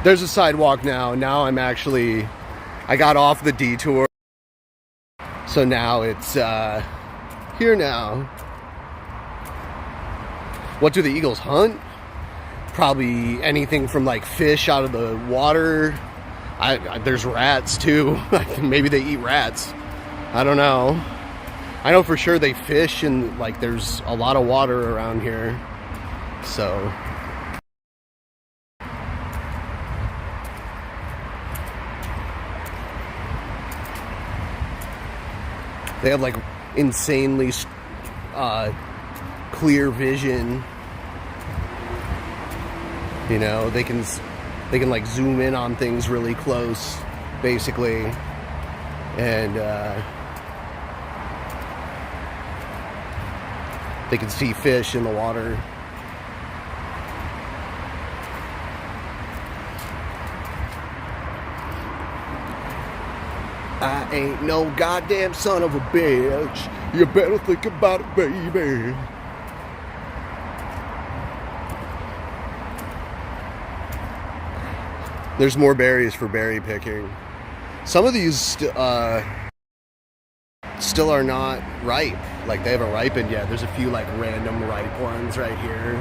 A: There's a sidewalk now. Now I got off the detour. So now it's here now. What do the eagles hunt? Probably anything from like fish out of the water. There's rats too. Maybe they eat rats. I don't know. I know for sure they fish, and like there's a lot of water around here. So they have like insanely clear vision. You know, they can like zoom in on things really close, basically, and they can see fish in the water. I ain't no goddamn son of a bitch. You better think about it, baby. There's more berries for berry picking. Some of these still are not ripe. Like, they haven't ripened yet. There's a few like random ripe ones right here.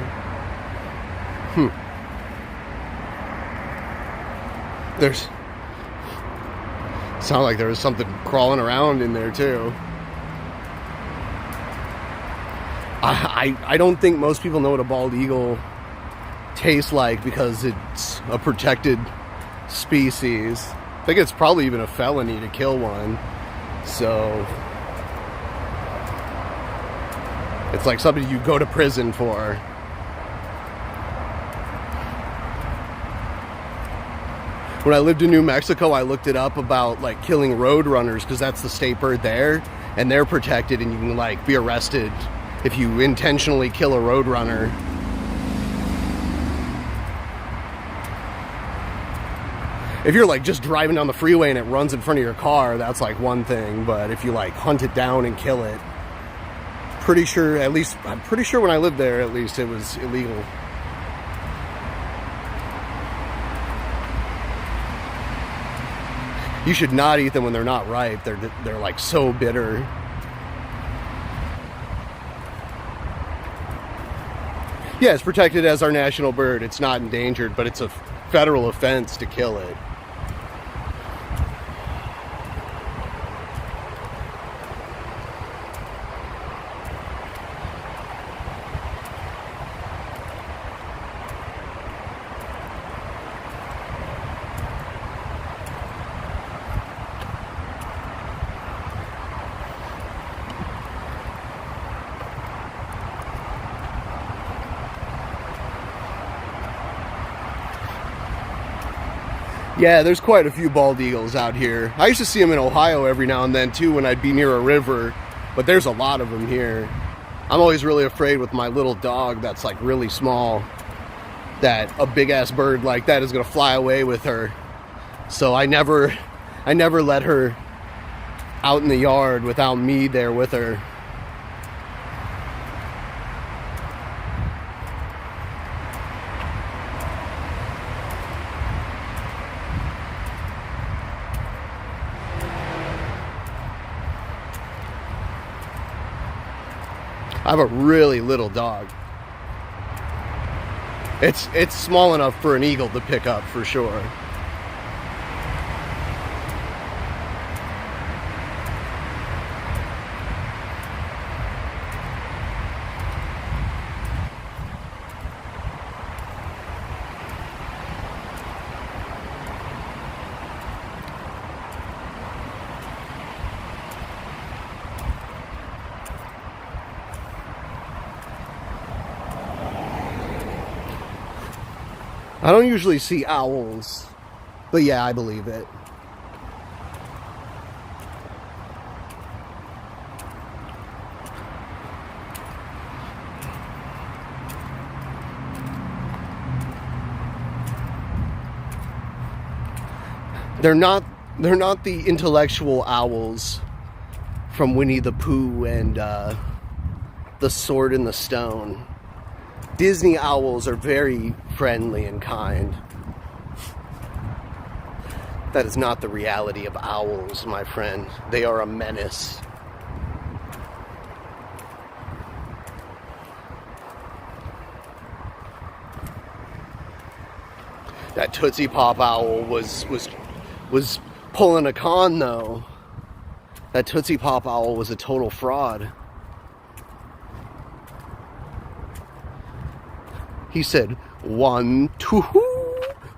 A: Sound like there was something crawling around in there too. I don't think most people know what a bald eagle tastes like because it's a protected species. I think it's probably even a felony to kill one. So it's like something you go to prison for. When I lived in New Mexico, I looked it up about like killing road runners, because that's the state bird there, and they're protected, and you can like be arrested if you intentionally kill a road runner. If you're like just driving down the freeway and it runs in front of your car, that's like one thing. But if you like hunt it down and kill it, I'm pretty sure when I lived there, at least, it was illegal. You should not eat them when they're not ripe. They're like so bitter. Yeah, it's protected as our national bird. It's not endangered, but it's a federal offense to kill it. Yeah, there's quite a few bald eagles out here. I used to see them in Ohio every now and then too when I'd be near a river, but there's a lot of them here. I'm always really afraid with my little dog that's like really small that a big ass bird like that is gonna fly away with her. So I never let her out in the yard without me there with her. I have a really little dog. It's small enough for an eagle to pick up for sure. I don't usually see owls, but yeah, I believe it. They're not the intellectual owls from Winnie the Pooh and The Sword in the Stone. Disney owls are very friendly and kind. That is not the reality of owls, my friend. They are a menace. That Tootsie Pop owl was pulling a con, though. That Tootsie Pop owl was a total fraud. He said, 1, 2,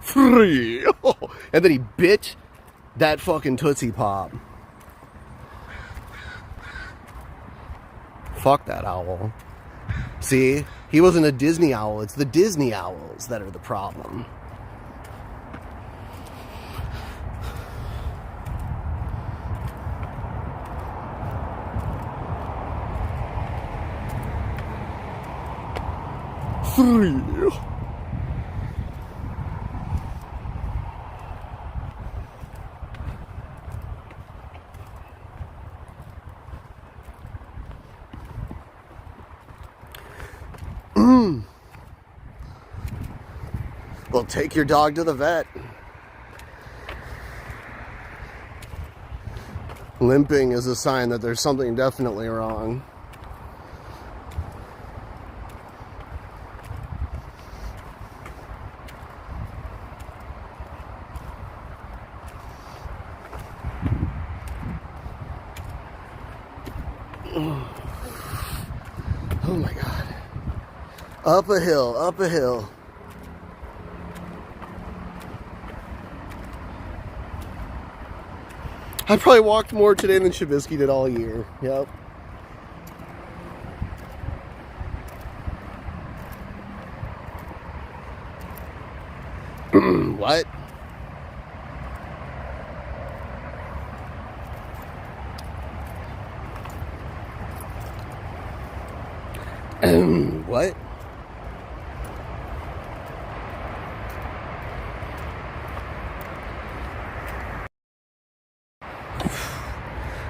A: 3. And then he bit that fucking Tootsie Pop. Fuck that owl. See? He wasn't a Disney owl. It's the Disney owls that are the problem. Three. Well, take your dog to the vet. Limping is a sign that there's something definitely wrong. Oh my God. Up a hill, up a hill. I probably walked more today than Shabisky did all year. Yep. What? What?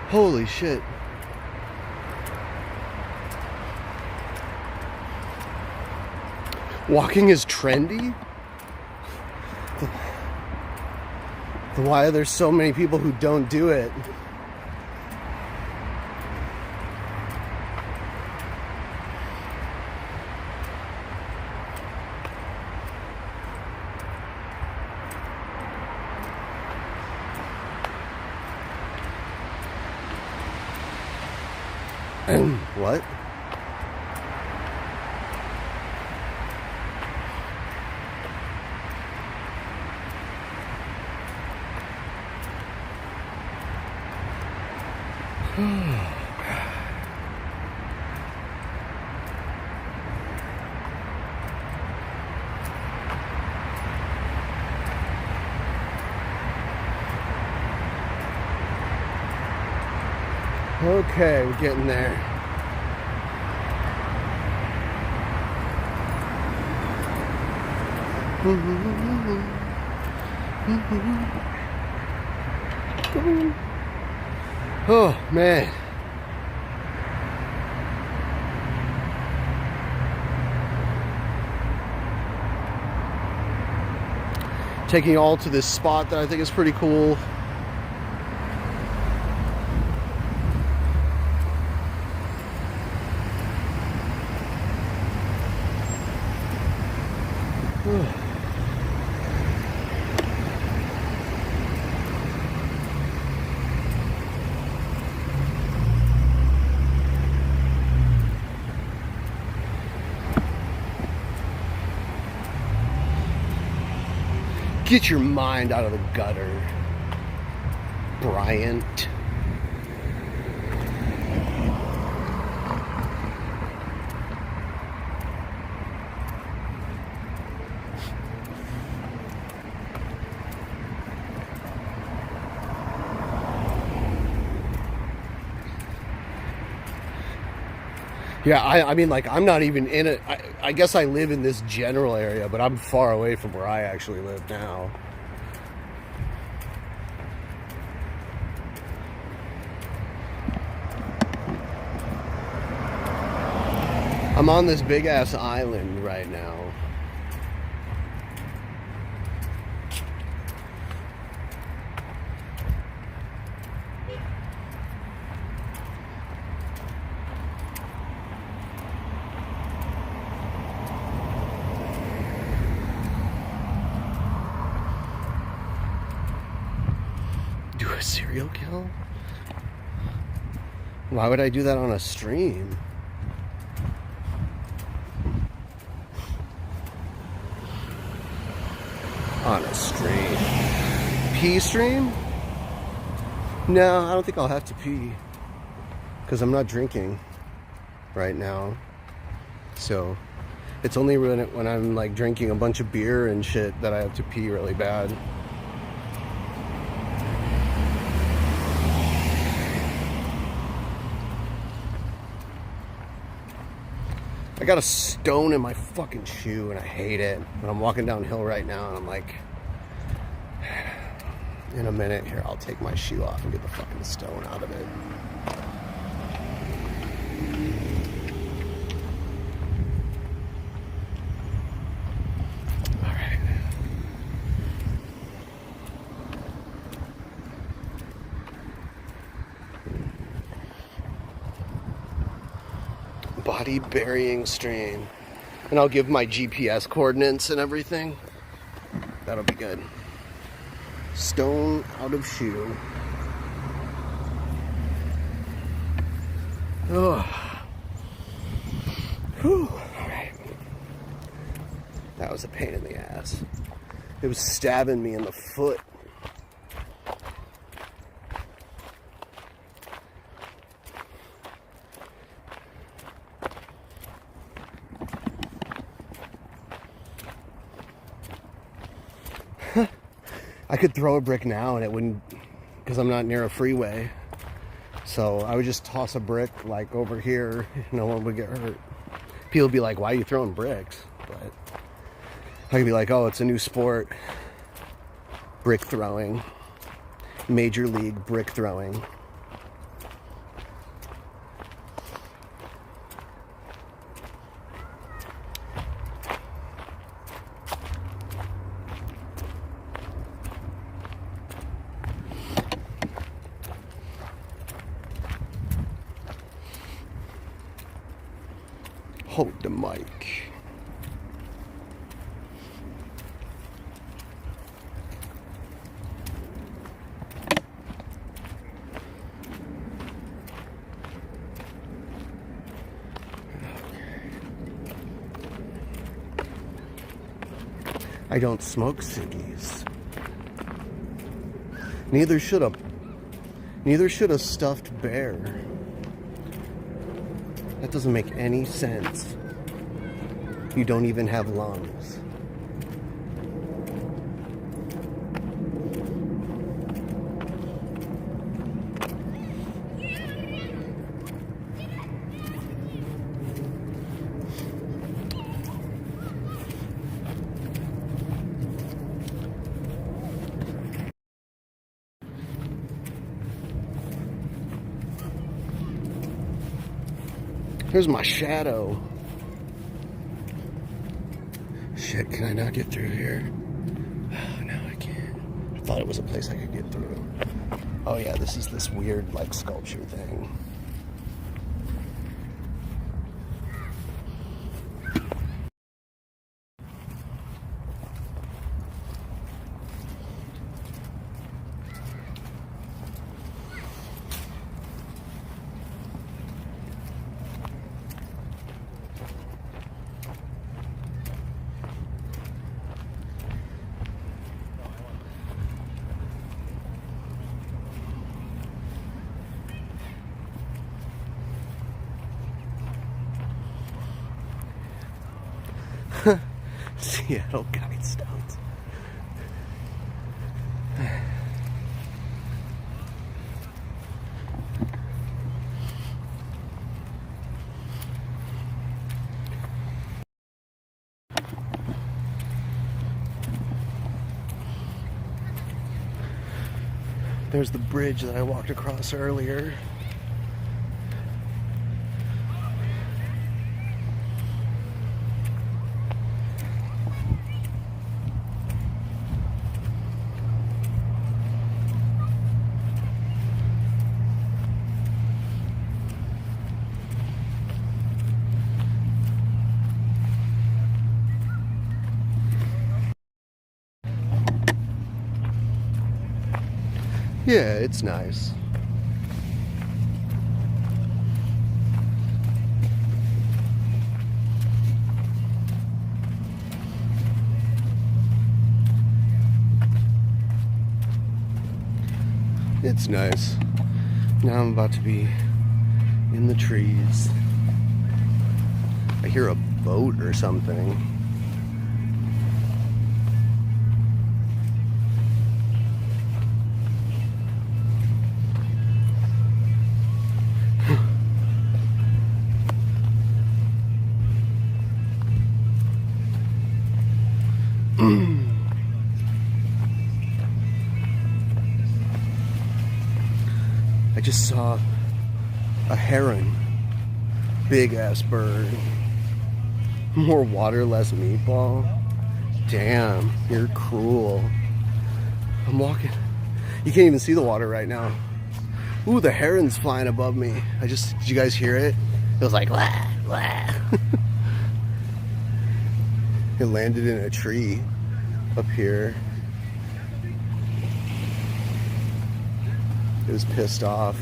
A: Holy shit. Walking is trendy? Why are there so many people who don't do it? What? Okay, we're getting there. Oh, man. Taking all to this spot that I think is pretty cool. Get your mind out of the gutter, Bryant. Yeah, I mean, like, I'm not even in it. I guess I live in this general area, but I'm far away from where I actually live now. I'm on this big-ass island right now. a serial kill? Why would I do that on a stream? On a stream. Pee stream? No, I don't think I'll have to pee. Because I'm not drinking right now. So it's only when I'm like drinking a bunch of beer and shit that I have to pee really bad. I got a stone in my fucking shoe and I hate it. But I'm walking downhill right now and I'm like, in a minute here, I'll take my shoe off and get the fucking stone out of it. All right. Body burying stream. And I'll give my GPS coordinates and everything. That'll be good. Stone out of shoe. Oh. Whew. All right. That was a pain in the ass. It was stabbing me in the foot. I could throw a brick now and it wouldn't, because I'm not near a freeway. So I would just toss a brick like over here, no one would get hurt. People would be like, why are you throwing bricks? But I could be like, oh, it's a new sport. Brick throwing. Major league brick throwing. Hold the mic. I don't smoke ciggies. Neither should a stuffed bear. That doesn't make any sense. You don't even have lungs. Here's my shadow. Shit, can I not get through here? Oh, no, I can't. I thought it was a place I could get through. Oh yeah, this is this weird, like, sculpture thing. Seattle Guidestones. There's the bridge that I walked across earlier. Yeah, it's nice. It's nice. Now I'm about to be in the trees. I hear a boat or something. I just saw a heron. Big ass bird. More water, less meatball. Damn, you're cruel. I'm walking. You can't even see the water right now. Ooh, the heron's flying above me. Did you guys hear it? It was like, wah, wah. It landed in a tree up here. It was pissed off.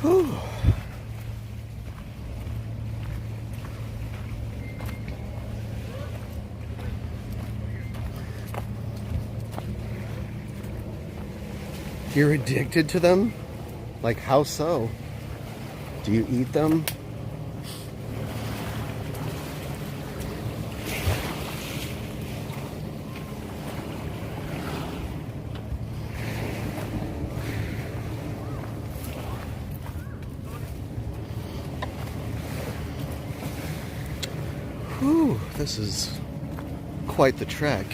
A: Whew. You're addicted to them? Like, how so? Do you eat them? Whew, this is quite the trek.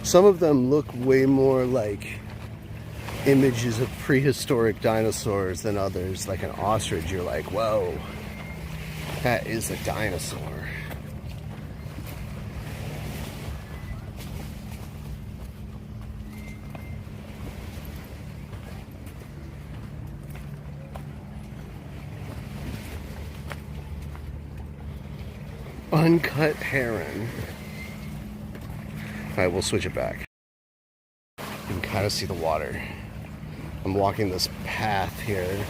A: Some of them look way more like images of prehistoric dinosaurs than others. Like an ostrich, you're like, whoa, that is a dinosaur. Uncut heron. Alright, we'll switch it back. You can kind of see the water. I'm walking this path here.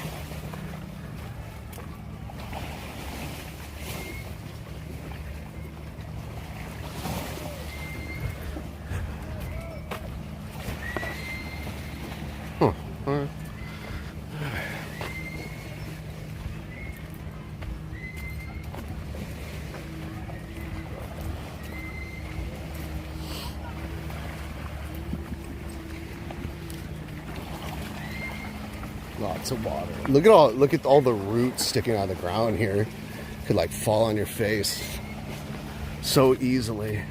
A: Huh. Alright. Lots of water. Look at all the roots sticking out of the ground here. Could like fall on your face so easily.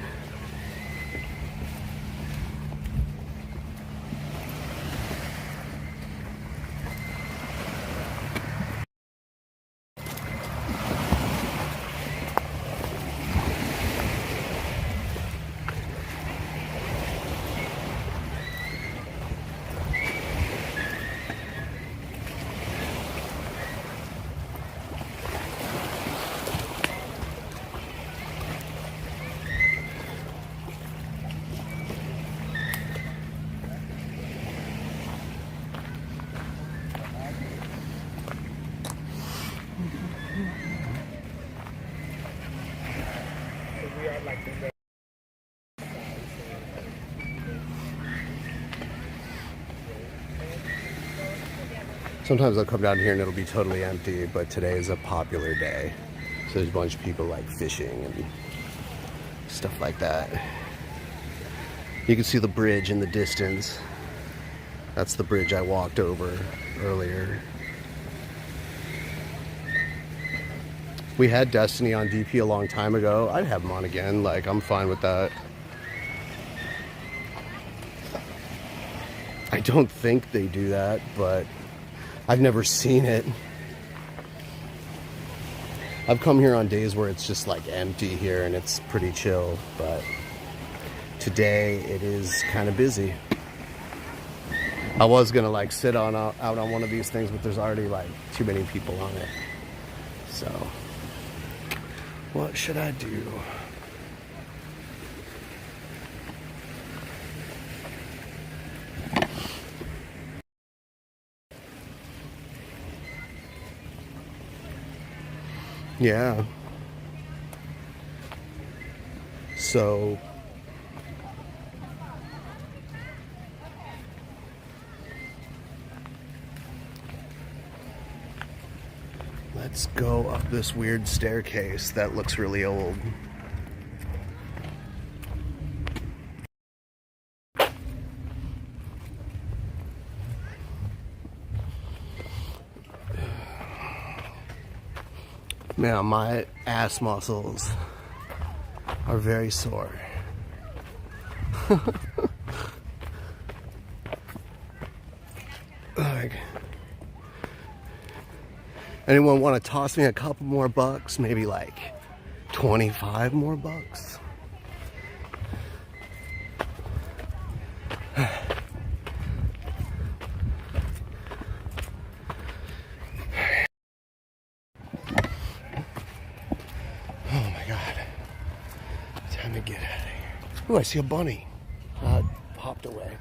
A: Sometimes I'll come down here and it'll be totally empty, but today is a popular day. So there's a bunch of people like fishing and stuff like that. You can see the bridge in the distance. That's the bridge I walked over earlier. We had Destiny on DP a long time ago. I'd have him on again, like I'm fine with that. I don't think they do that, but I've never seen it. I've come here on days where it's just like empty here and it's pretty chill, but today it is kind of busy. I was gonna like sit out on one of these things, but there's already like too many people on it. So what should I do? Yeah. So let's go up this weird staircase that looks really old. Man, my ass muscles are very sore. Like, anyone want to toss me a couple more bucks? Maybe like 25 more bucks? Oh my God. Time to get out of here. Oh, I see a bunny. Hopped away.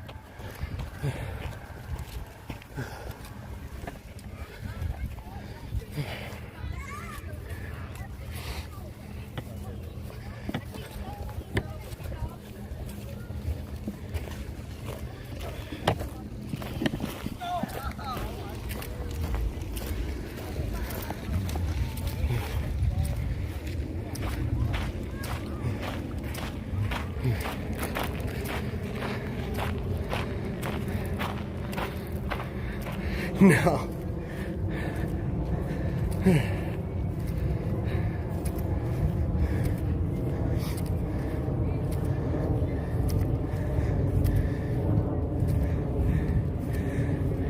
A: No.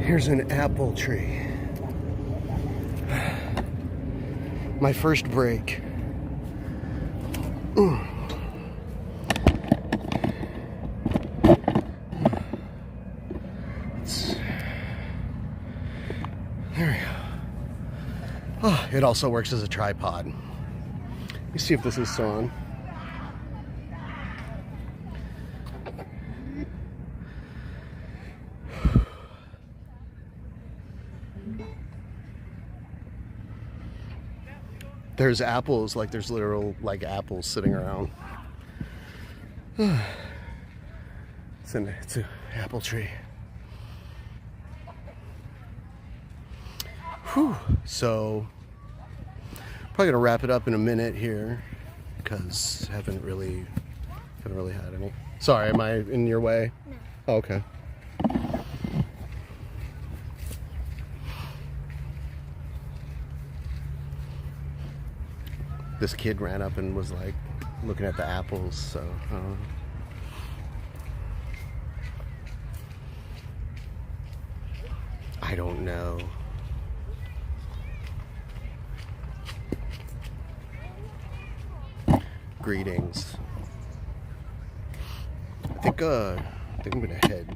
A: Here's an apple tree. My first break. There we go. Oh, it also works as a tripod. Let me see if this is still on. There's apples, like there's literal like apples sitting around. It's an apple tree. Whew. So probably gonna wrap it up in a minute here because haven't really had any. Sorry, am I in your way? No. Oh, okay. This kid ran up and was like looking at the apples, so I don't know. Greetings. I think I'm gonna head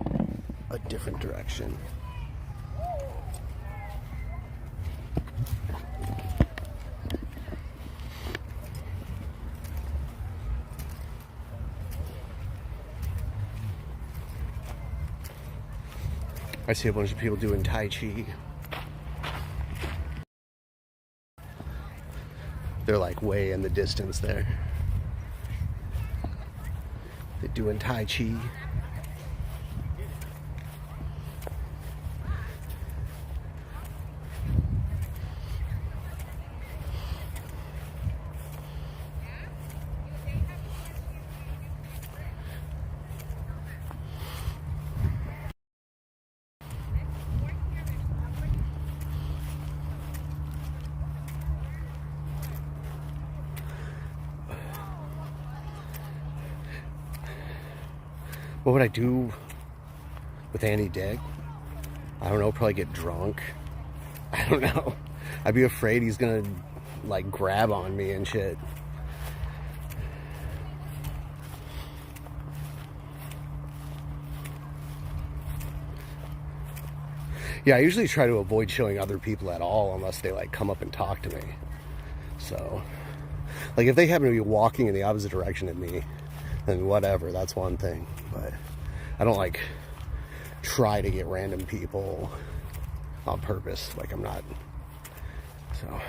A: a different direction. I see a bunch of people doing Tai Chi. They're like way in the distance there. They're doing Tai Chi. What would I do with Andy Dick? I don't know, probably get drunk. I don't know. I'd be afraid he's gonna like grab on me and shit. Yeah, I usually try to avoid showing other people at all unless they like come up and talk to me. So, like if they happen to be walking in the opposite direction of me, then whatever, that's one thing. But I don't like try to get random people on purpose. Like I'm not. So.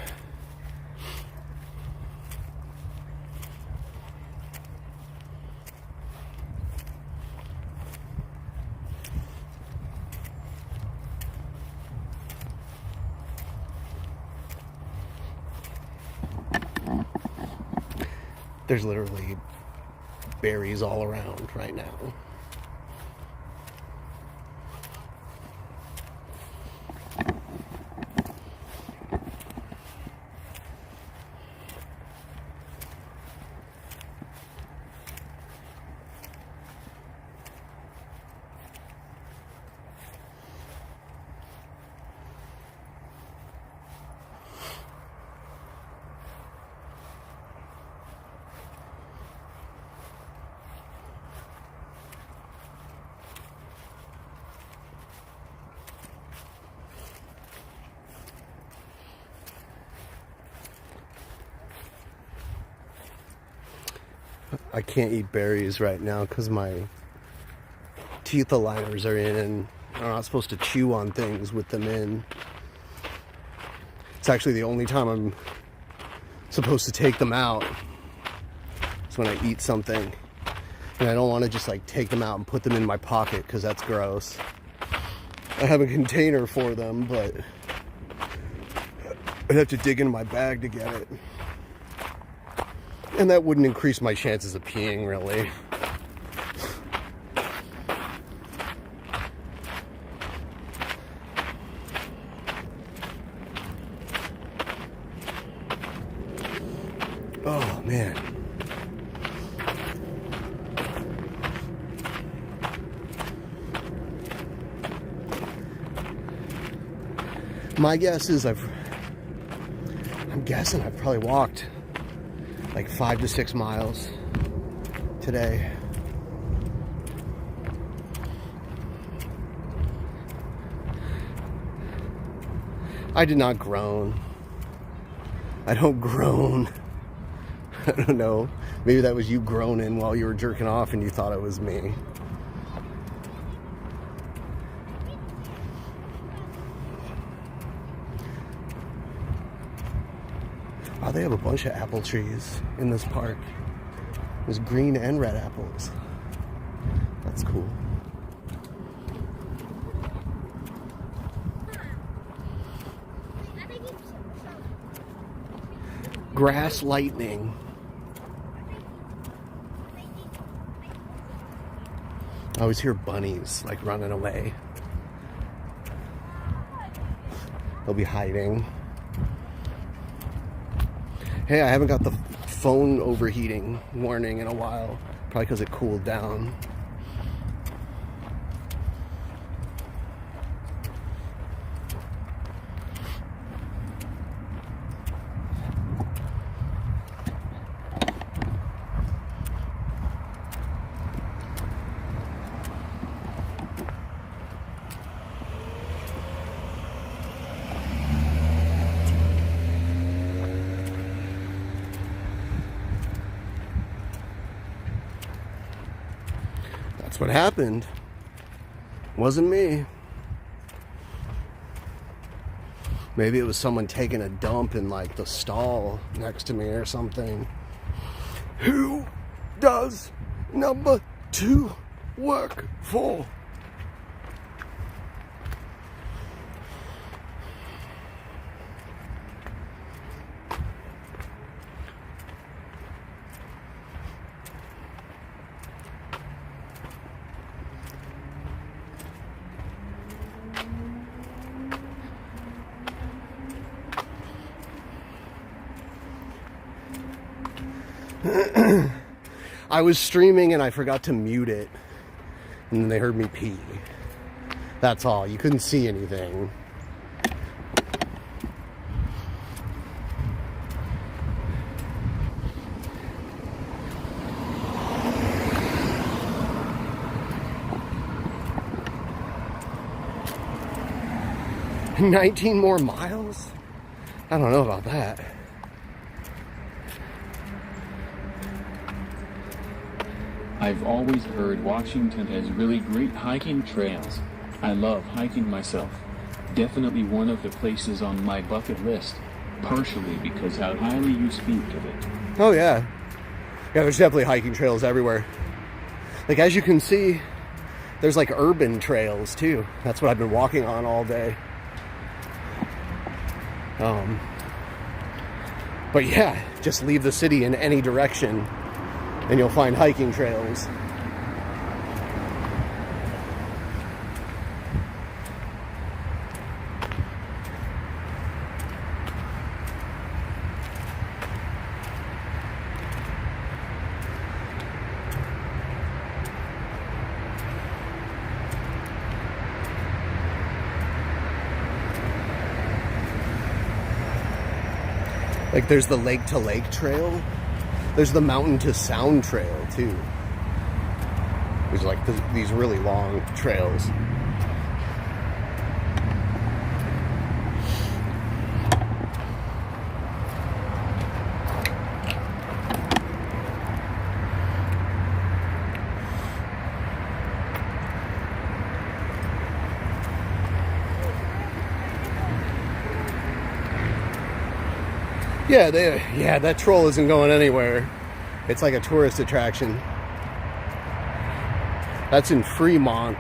A: There's literally berries all around right now. I can't eat berries right now because my teeth aligners are in and I'm not supposed to chew on things with them in. It's actually the only time I'm supposed to take them out. It's when I eat something. And I don't want to just like take them out and put them in my pocket because that's gross. I have a container for them, but I'd have to dig into my bag to get it. And that wouldn't increase my chances of peeing, really. Oh, man. My guess is I'm guessing I've probably walked like 5 to 6 miles today. I did not groan. I don't groan. I don't know. Maybe that was you groaning while you were jerking off and you thought it was me. Wow, they have a bunch of apple trees in this park. There's green and red apples. That's cool. Grass lightning. I always hear bunnies like running away. They'll be hiding. Hey, I haven't got the phone overheating warning in a while. Probably because it cooled down. That's what happened. Wasn't me. Maybe it was someone taking a dump in like the stall next to me or something. Who does number 2 work for? I was streaming and I forgot to mute it, and then they heard me pee. That's all. You couldn't see anything. 19 more miles? I don't know about that.
B: I've always heard Washington has really great hiking trails. I love hiking myself. Definitely one of the places on my bucket list, partially because how highly you speak of it.
A: Oh yeah. Yeah, there's definitely hiking trails everywhere. Like, as you can see, there's like urban trails too. That's what I've been walking on all day. But yeah, just leave the city in any direction and you'll find hiking trails. Like, there's the lake to lake trail. There's the mountain to sound trail too. There's like these really long trails. Yeah, that troll isn't going anywhere. It's like a tourist attraction. That's in Fremont.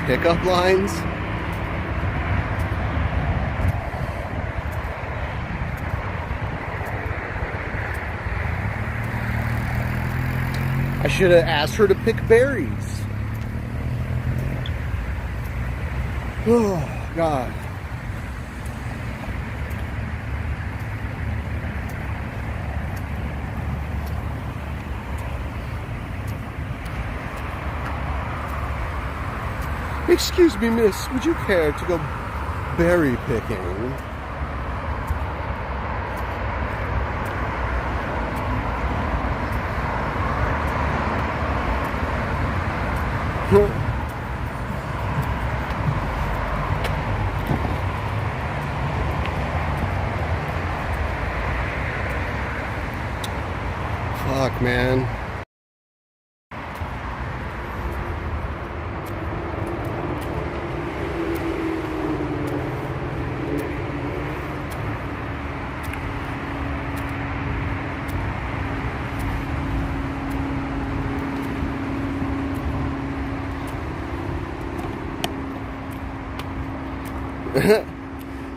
A: Pickup lines. I should have asked her to pick berries. Oh, God. Excuse me, miss, would you care to go berry picking? Fuck, man.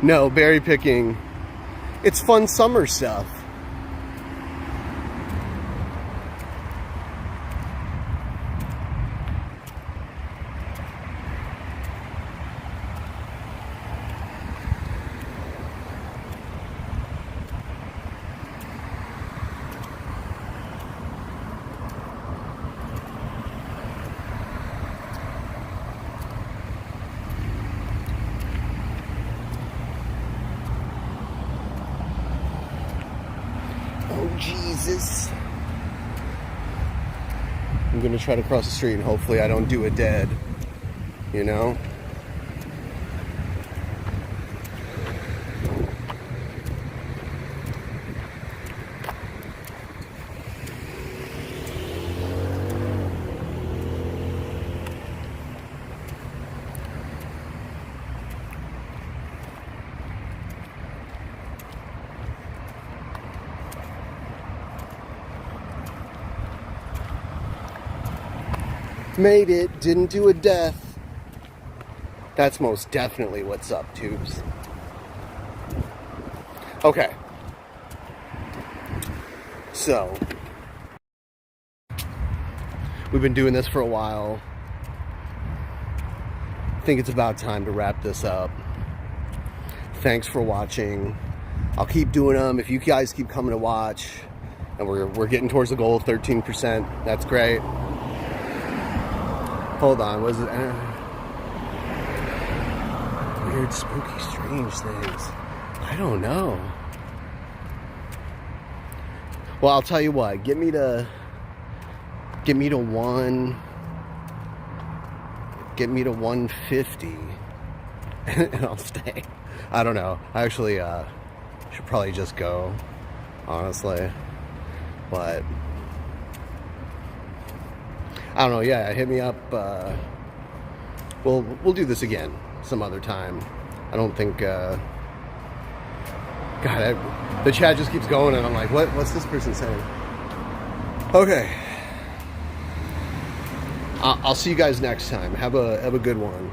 A: No, berry picking. It's fun summer stuff. Jesus. I'm gonna try to cross the street and hopefully I don't do a dead, you know? Made it, didn't do a death. That's most definitely what's up, tubes. Okay. So, we've been doing this for a while. I think it's about time to wrap this up. Thanks for watching. I'll keep doing them if you guys keep coming to watch. And we're getting towards the goal of 13%. That's great. Hold on, was it? Weird, spooky, strange things. I don't know. Well, I'll tell you what. Get me to 150, and I'll stay. I don't know. I actually should probably just go, honestly. But I don't know. Yeah, hit me up. We'll do this again some other time. I don't think. God, the chat just keeps going, and I'm like, what's this person saying? Okay. I'll see you guys next time. Have a good one.